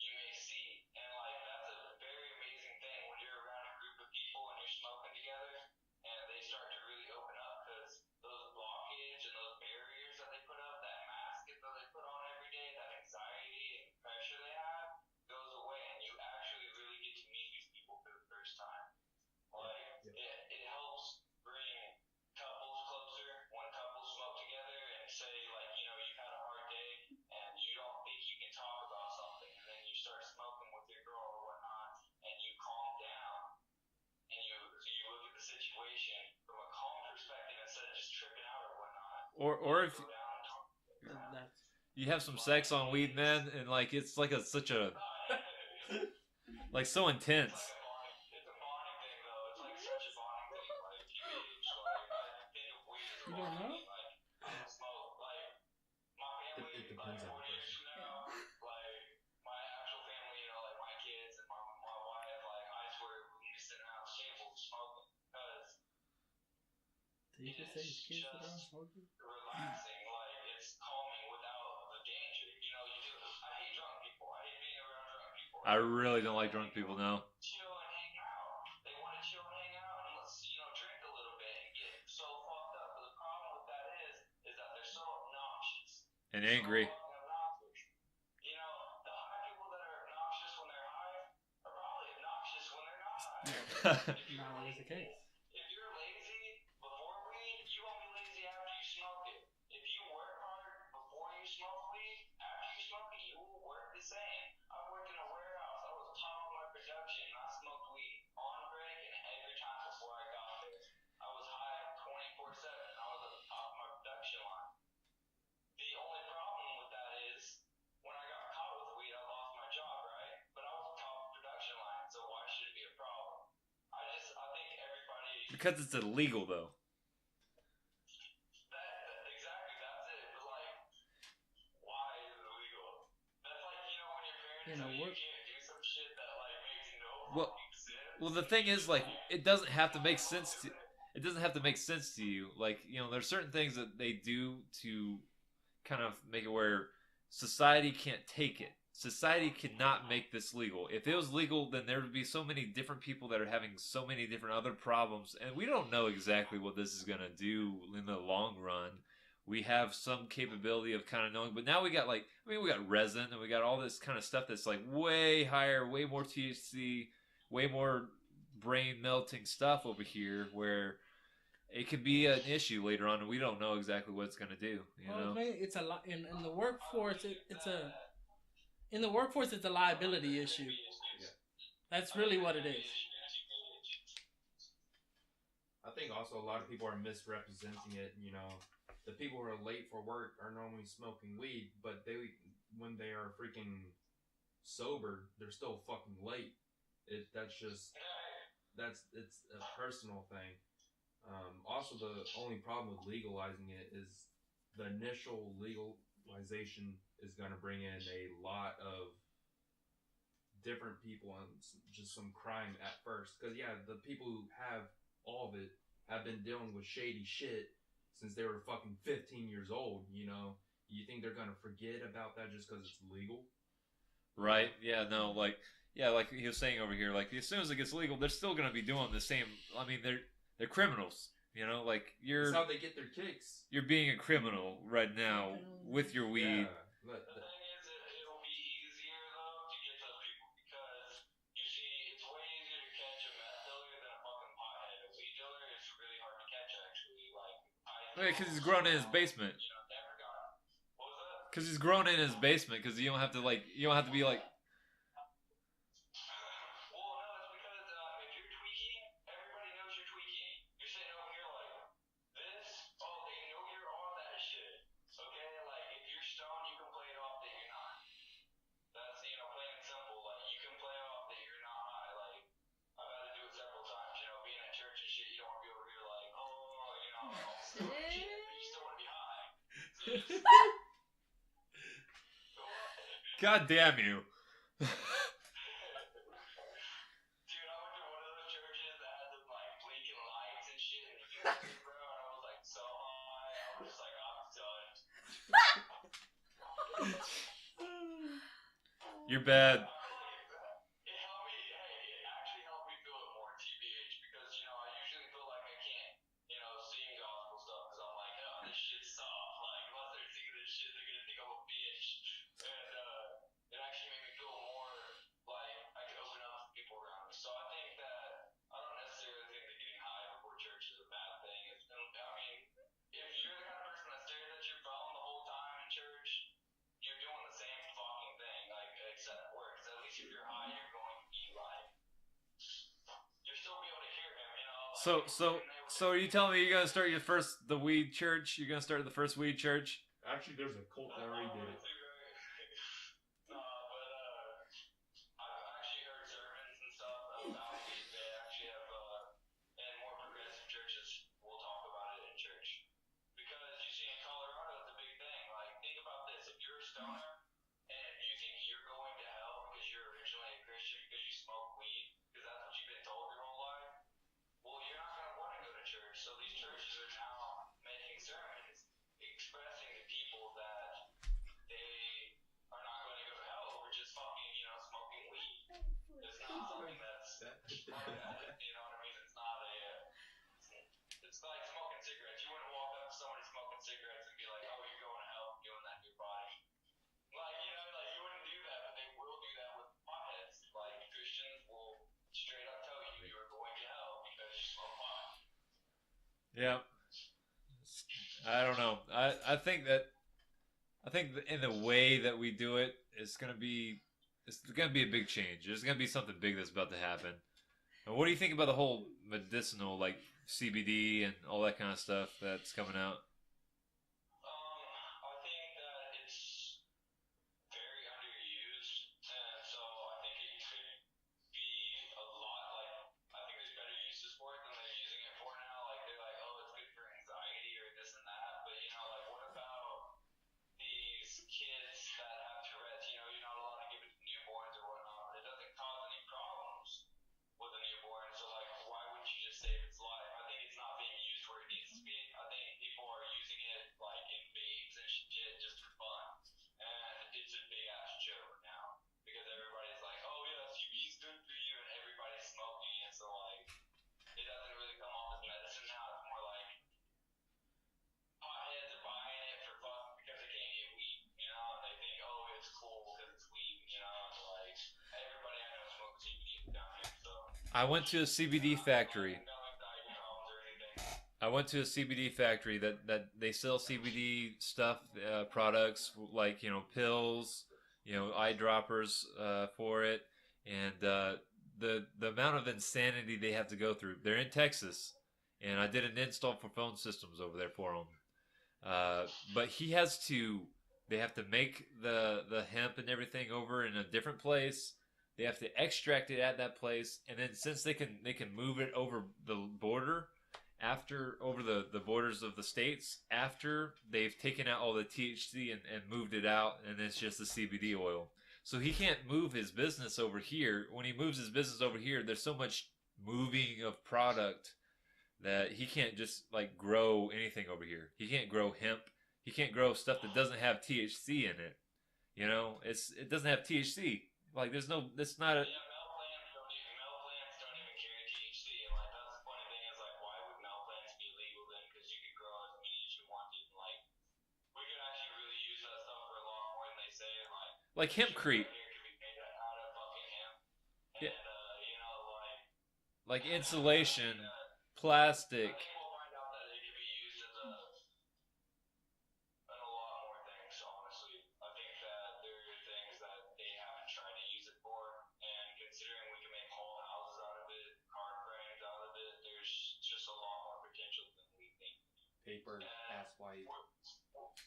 you may see, and like that's a very amazing thing when you're around a group of people and you're smoking together, and they start to really open up because those blockage and those barriers that they put up, that mask that they put on every day, that anxiety and pressure they have goes away, and you actually really get to meet these people for the first time. Like it helps bring couples closer when couples smoke together and say like you've had a hard day and you don't think you can talk about something, and then you start smoking with your girl or whatnot, and you calm down and you look at the situation from a calm perspective instead of just tripping out or whatnot. Or if Go down and talk. That's you have some sex on weed, man, and like it's like such a like so intense. It's a bonding thing, though. It's like such a bonding thing. Like TBH, like I think of weed as a You don't bonding know? thing. Like I don't smoke. Like my family, It depends like on 40 the years from now, like my actual family, like my kids and my wife, like I swear we're gonna be sitting around the table smoking because did you just say his kids were around smoking? relaxing. Like it's calming without the danger. I hate drunk people. I hate being around drunk people. I really don't like drunk people now. Chill and hang out. They want to chill and hang out and let's drink a little bit and get so fucked up. But the problem with that is that they're so obnoxious. And angry. So fucking obnoxious. The high people that are obnoxious when they're high are probably obnoxious when they're not high. If you're Not always the case. if you're lazy before weed, you won't be lazy after you smoke it. If you work hard before you smoke weed, after you smoke it, you will work the same. I worked in a warehouse. I was top of my production, and I smoked weed on break and every time before I got there. I was high 24/7, and I was at the top of my production line. The only problem with that is when I got caught with weed, I lost my job, right? But I was top of production line, so why should it be a problem? I think everybody. Because it's illegal though. Exactly, that's it. But like, why is it illegal? That's like when your parents You know, tell you what- can't do some shit that like makes no Well- fucking sense. Well, the thing is, like, it doesn't have to make sense to. It doesn't have to make sense to you. Like, there's certain things that they do to kind of make it where society can't take it. Society cannot make this legal. If it was legal, then there would be so many different people that are having so many different other problems, and we don't know exactly what this is gonna do in the long run. We have some capability of kind of knowing, but now we got we got resin and we got all this kind of stuff that's like way higher, way more THC, way more brain melting stuff over here, where it could be an issue later on, and we don't know exactly what it's gonna do. It's a lot in the workforce. In the workforce, it's a liability issue. That's really what it is. I think also a lot of people are misrepresenting it. The people who are late for work are normally smoking weed, but when they are freaking sober, they're still fucking late. It's a personal thing. Also, the only problem with legalizing it is the initial legalization is going to bring in a lot of different people and just some crime at first. Because, the people who have all of it have been dealing with shady shit since they were fucking 15 years old, You think they're going to forget about that just because it's legal? Right? Yeah, no, like he was saying over here, like, as soon as it gets legal, they're still going to be doing the same. I mean, they're criminals, like, That's how they get their kicks. you're being a criminal right now with your weed. Yeah, The thing is, it'll be easier though to get those people because you see, it's way easier to catch a meth dealer than a fucking pothead. A weed dealer is really hard to catch, actually. Like, Because he's grown in his basement. Never got. What was that? Because he's grown in his basement. Because you don't have to be like. Well, no, it's because if you're tweaking, everybody knows you're tweaking. still legit, but you still want to be high. So you just, God damn you. dude, I went to one of those churches that had the like blinking lights and shit in the music, bro, and I was like so high. I was just like, I'm done. You're bad. I feel like it helped me. Hey, it actually helped me feel it more, TBH, because I usually feel like I can't, sing gospel stuff because I'm like, oh, this shit's soft. Like, unless they're singing this shit, they're gonna think I'm a bitch. And it actually made me feel more like I could open up to people around me. So I think that I don't necessarily think that getting high before church is a bad thing. I mean, if you're the kind of person that stares at your phone the whole time in church, you're doing the same fucking thing, like except worse. At least if you're high, you're going to be like, you're still be able to hear him, Like, So are you telling me you're gonna start the weed church? You're gonna start the first weed church? Actually, there's a cult that already did it. Nah, but I've actually heard sermons and stuff about weed. They actually have, and more progressive churches will talk about it in church. Because you see, in Colorado, it's a big thing. Like, think about this: if you're a stoner and you think you're going to hell because you're originally a Christian because you smoke weed, because that's what you've been told your whole life, well, you're not going to want to go to church. So these churches are now making sermons expressing to people that they are not going to go to hell over just fucking, smoking weed. It's not something that's like that. You know what I mean? It's not it's like smoking cigarettes. You wouldn't walk up to somebody smoking cigarettes and be like, oh, you're going to hell for doing that to your body. Like, like you wouldn't do that, but they will do that with potheads. Like, Christians will straight up tell you you're going to hell because you smoke pot. Yeah. I don't know. I think in the way that we do it, it's gonna be a big change. There's gonna be something big that's about to happen. And what do you think about the whole medicinal, like CBD and all that kind of stuff that's coming out? I think that it's very underused, and so I think it could be a lot. Like, I think there's better uses for it than they're using it for now. Like, they're like, oh, it's good for anxiety or this and that. But like, what about these kids that have Tourette's? You're not allowed to give it to newborns or whatnot, but it doesn't cause any problems with a newborn. So like, why wouldn't you just save its life? I think it's not being used where it needs to be. I think people are using it like in babes and shit just for fun, and it's a big ass joke now because everybody's like, oh yeah, CBD's good for you, and everybody's smoking it. So like, it doesn't really come off as medicine now. It's more like potheads are buying it for fun because they can't get weed, and they think, oh, it's cool because it's weed, and like everybody I know smokes CBD down here, so. I went to a CBD factory. I went to a CBD factory that they sell CBD stuff, products like pills, eyedroppers for it, and the amount of insanity they have to go through. They're in Texas, and I did an install for phone systems over there for them. But they have to make the hemp and everything over in a different place. They have to extract it at that place, and then since they can move it over the border, over the borders of the states, after they've taken out all the THC and moved it out, and it's just the CBD oil. So he can't move his business over here. When he moves his business over here, there's so much moving of product that he can't just like grow anything over here. He can't grow hemp. He can't grow stuff that doesn't have THC in it. It doesn't have THC. Like it's not a. Male plants don't even carry THC, and like that's the funny thing is like, why would male plants be illegal then? Because you could grow as many as you wanted, and like we could actually really use that stuff for a lot more than they say. Like hempcrete. Here could be made out of fucking hemp, Yeah. and like insulation, plastic. I think we'll find out that it can be used as a lot more things. Honestly, I think that there are things that they haven't tried to use it for, and considering we can make whole houses out of it, car frames out of it, there's just a lot more potential than we think. Paper, ass white.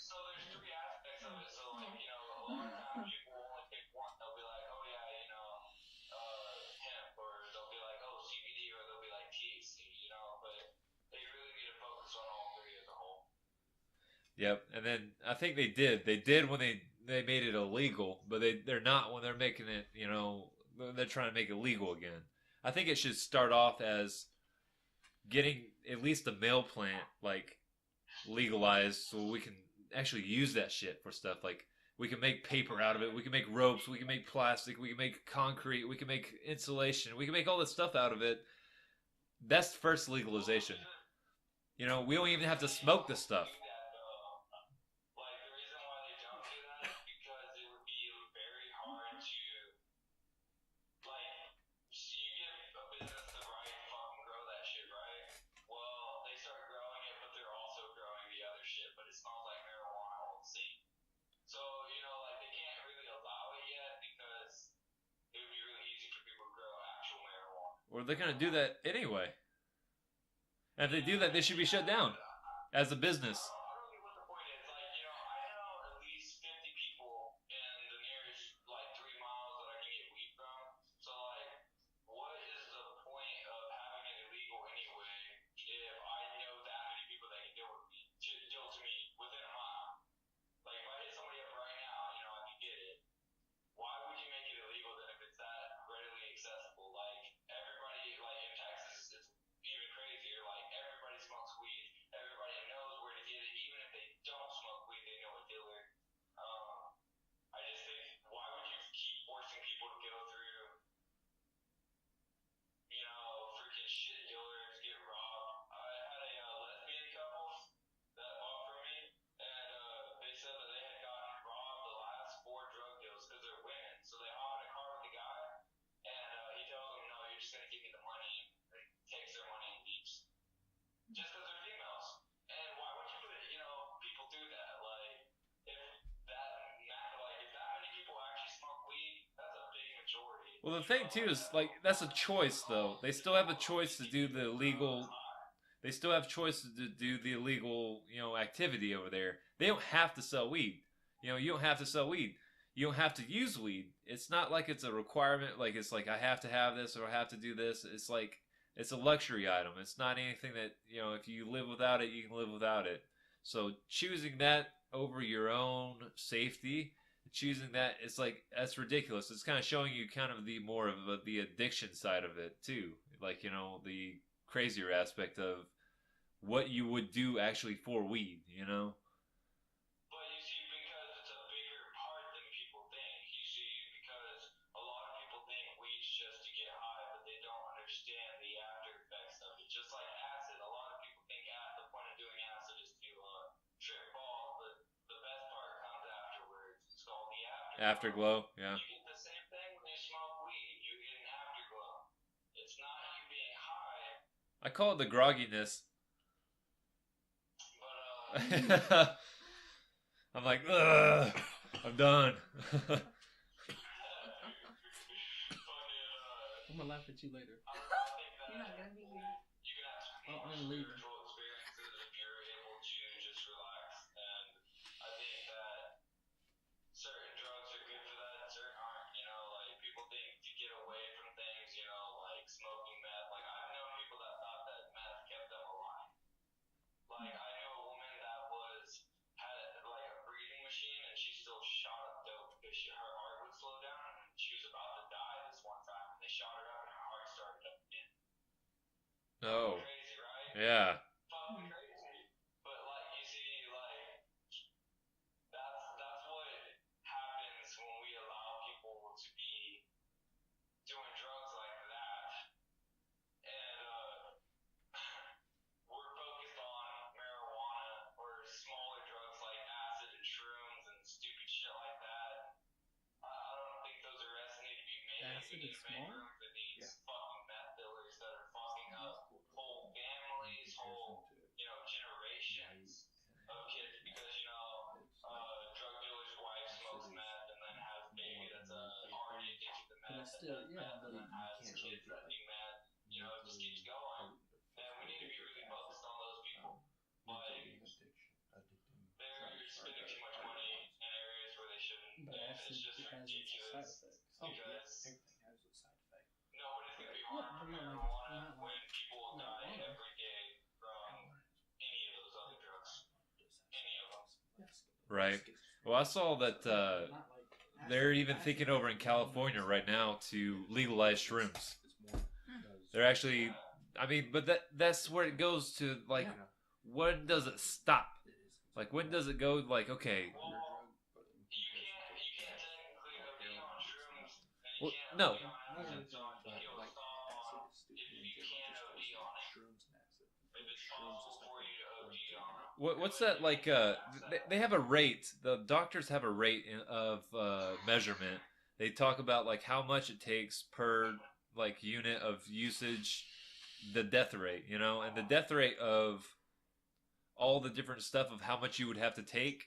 So there's three aspects of it. So like, a lot of times people will only pick one. They'll be like, oh yeah, hemp, or they'll be like, oh, CBD, or they'll be like THC, but they really need to focus on all three as a whole. Yep. And then I think they did. They did when they made it illegal, but they're not when they're making it. They're trying to make it legal again. I think it should start off as getting at least the male plant like legalized, so we can actually use that shit for stuff like. We can make paper out of it. We can make ropes. We can make plastic. We can make concrete. We can make insulation. We can make all this stuff out of it. That's first legalization. We don't even have to smoke this stuff. Like, the reason why they don't do that is because it would be very hard to, like, so you get a business to fucking grow that shit, right? Well, they start growing it, but they're also growing the other shit, but it smells like marijuana all the same. So, like, they can't really allow it yet because it would be really easy for people to grow actual marijuana. Or they're going to do that anyway. And if they do that, they should be shut down as a business. I don't know what the point is. Like, I know at least 50 people in the nearest, like, 3 miles that I can get weed from. So, like, what is the point of having it illegal anyway if I know that many people that can deal to me within a mile? Like, if I hit somebody up right now, I can get it. Why would you make it illegal then if it's that readily accessible? Like, everybody, like, in Texas, it's even crazier. Like, everybody smokes weed. Everybody knows where to get it. Even if they don't smoke weed, they know a dealer. I just think, why would you keep forcing people to go through, freaking shit dealers, get robbed? I had a lesbian couple that bought from me, and they said that they had gotten robbed the last 4 drug deals because they're women. So they hop in a car with the guy, and he tells them, no, you're just going to give me the money. And takes their money and leaves. Just because they're females. And why would you put, people through that? Like, if that many people actually smoke weed, that's a big majority. Well, the thing too is like that's a choice though. They still have a choice to do the illegal. They still have choices to do the illegal, activity over there. They don't have to sell weed. You don't have to sell weed. You don't have to use weed. It's not like it's a requirement. Like it's like I have to have this or I have to do this. It's like it's a luxury item. It's not anything that if you live without it, you can live without it. So choosing that over your own safety, choosing that, it's like that's ridiculous. It's kind of showing you kind of the more of the addiction side of it too. Like the crazier aspect of what you would do actually for weed. But you see, because it's a bigger part than people think. You see, because a lot of people think weed's just to get high, but they don't understand the after effects of it. Just like acid, a lot of people think the point of doing acid is to trip balls, but the best part comes afterwards. It's called the Afterglow. Yeah. You get the same thing when you smoke weed. You get an afterglow. It's not you being high. I call it the grogginess. But I'm like, ugh, I'm done. I'm gonna laugh at you later. You're not gonna be here. You can have I'm gonna leave. spiritual experiences if you're able to just relax. And I think that certain drugs are good for that and certain aren't. Like people think to get away from things, like smoking meth. Like I've known people that thought that meth kept them alive. Like I knew a woman that had like a breathing machine and she still shot up dope because her heart would slow down and she was about to die this one time and they shot her up and her heart started up again. Oh. Crazy, right? Yeah. Fucking crazy. But like you see, like that's what happens when we allow people to be doing drugs like that. And we're focused on marijuana or smaller drugs like acid and shrooms and stupid shit like that. I don't think those arrests need to be made. Acid is small? That needs fucking meth dealers that are fucking up whole families, whole generations of kids because drug dealer's wife smokes meth and then has a baby that's already addicted to But meth it's still, and yeah, but then has kids that do meth. It just keeps going. And we need to be really focused on those people. Like they're spending too much money in areas where they shouldn't. but And acid it's just has its side ridiculous effects. because Everything has a side effect. nobody's gonna be Yeah, harmed but from not marijuana like when people die marijuana. every day from any of those other drugs. Any of them. Right. Well, I saw that Not like they're even thinking over in California right now to legalize shrooms. They're actually, I mean, but that's where it goes to, like, Yeah. when does it stop? Like, when does it go, like, okay, You can't technically OD on shrooms, and you well, can't no. OD on acid, so if you'll stop on, if you can OD on it, if it's possible for you to OD on it. What's that, like, they have a rate, the doctors have a rate of measurement. They talk about, like, how much it takes per, like, unit of usage, the death rate, you know, and the death rate of all the different stuff of how much you would have to take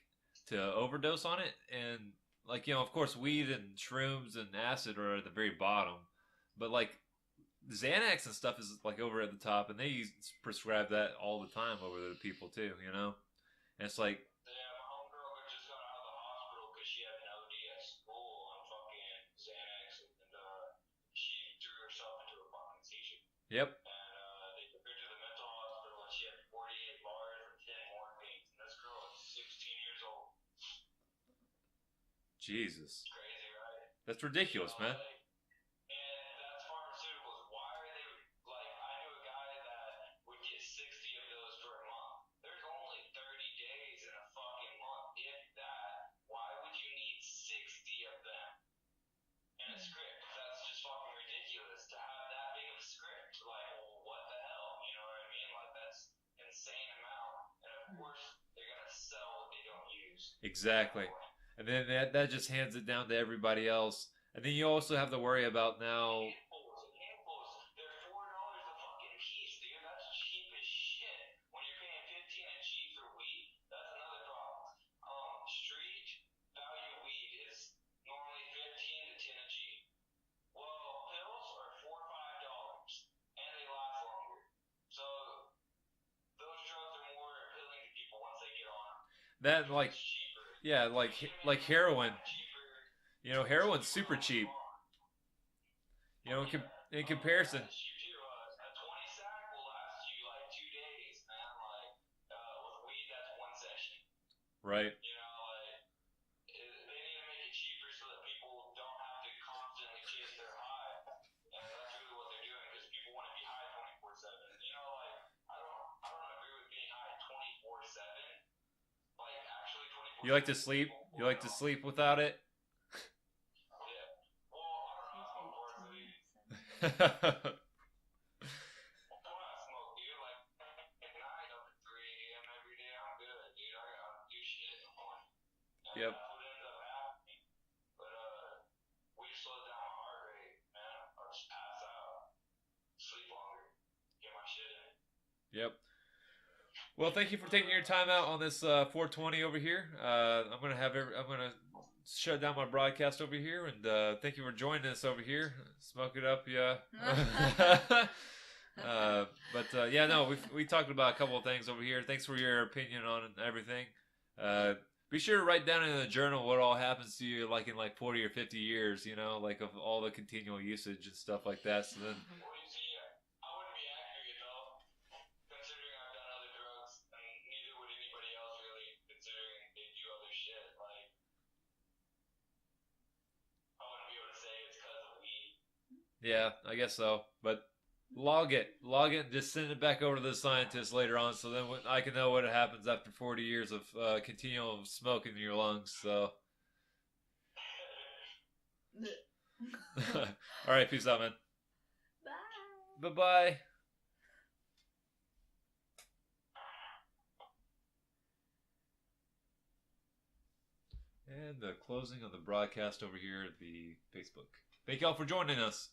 to overdose on it. And, like, you know, of course, weed and shrooms and acid are at the very bottom, but, like, Xanax and stuff is, like, over at the top, and they prescribe that all the time over to people too, you know. And it's like, Yeah, my homegirl had just got out of the hospital because she had an OD at school on fucking Xanax, and she threw herself into a fucking seizure. yep, And they took her to the mental hospital, and she had 48 bars and 10 morphines. And this girl is 16 years old. Jesus, Crazy, right? that's ridiculous, man. And that's pharmaceuticals. Why are they like? I knew a guy that would get 60 of those for a month. There's only 30 days in a fucking month, if that. Why would you need 60 of them in a script? That's just fucking ridiculous to have that big of a script. Like, well, what the hell? You know what I mean? Like, that's insane amount. And of course, they're gonna sell what they don't use. Exactly. And then that just hands it down to everybody else. And then you also have to worry about now. Handfuls. They're $4 a fucking piece, dude. That's cheap as shit. When you're paying 15 a G for weed, that's another problem. Street value weed is normally 15 to 10 a G. Well, pills are $4 or $5, and they last longer. So those drugs are more appealing to people once they get on them. That, like, It's cheaper. yeah, like heroin. You know, heroin's super cheap. You know, in comparison. A 20 sack will last you like 2 days, man. Like, with weed, that's one session. Right. You know, like, they need to make it cheaper so that people don't have to constantly chase their high. And that's really what they're doing, because people want to be high 24/7. You know, like, I don't agree with being high 24/7. Like, actually 24/7. You like to sleep? You like to sleep without it? Yeah. Well, I don't know. Unfortunately, Yep. when I smoke, dude, like, at night up at 3 a.m. every day, I'm good, dude. I gotta do shit in the morning. And Yep. that's what ends up happening. But, weed slows down my heart rate, man. I'll just pass out, sleep longer, get my shit in. Well, thank you for taking your time out on this 420 over here. I'm gonna shut down my broadcast over here, and thank you for joining us over here. Smoke it up, yeah. But yeah, no, we talked about a couple of things over here. Thanks for your opinion on everything. Be sure to write down in the journal what all happens to you, like in like 40 or 50 years. You know, like of all the continual usage and stuff like that. So then. Well, you see, I wouldn't be accurate, though, considering I've done other drugs, and neither would anybody else, really, considering they do other shit. Like, I wouldn't be able to say it's because of weed. Yeah, I guess so. But log it, and just send it back over to the scientists later on, so then I can know what happens after 40 years of continual smoke in your lungs. So, all right, peace out, man. Bye. Bye. And the closing of the broadcast over here at the Facebook. Thank y'all for joining us.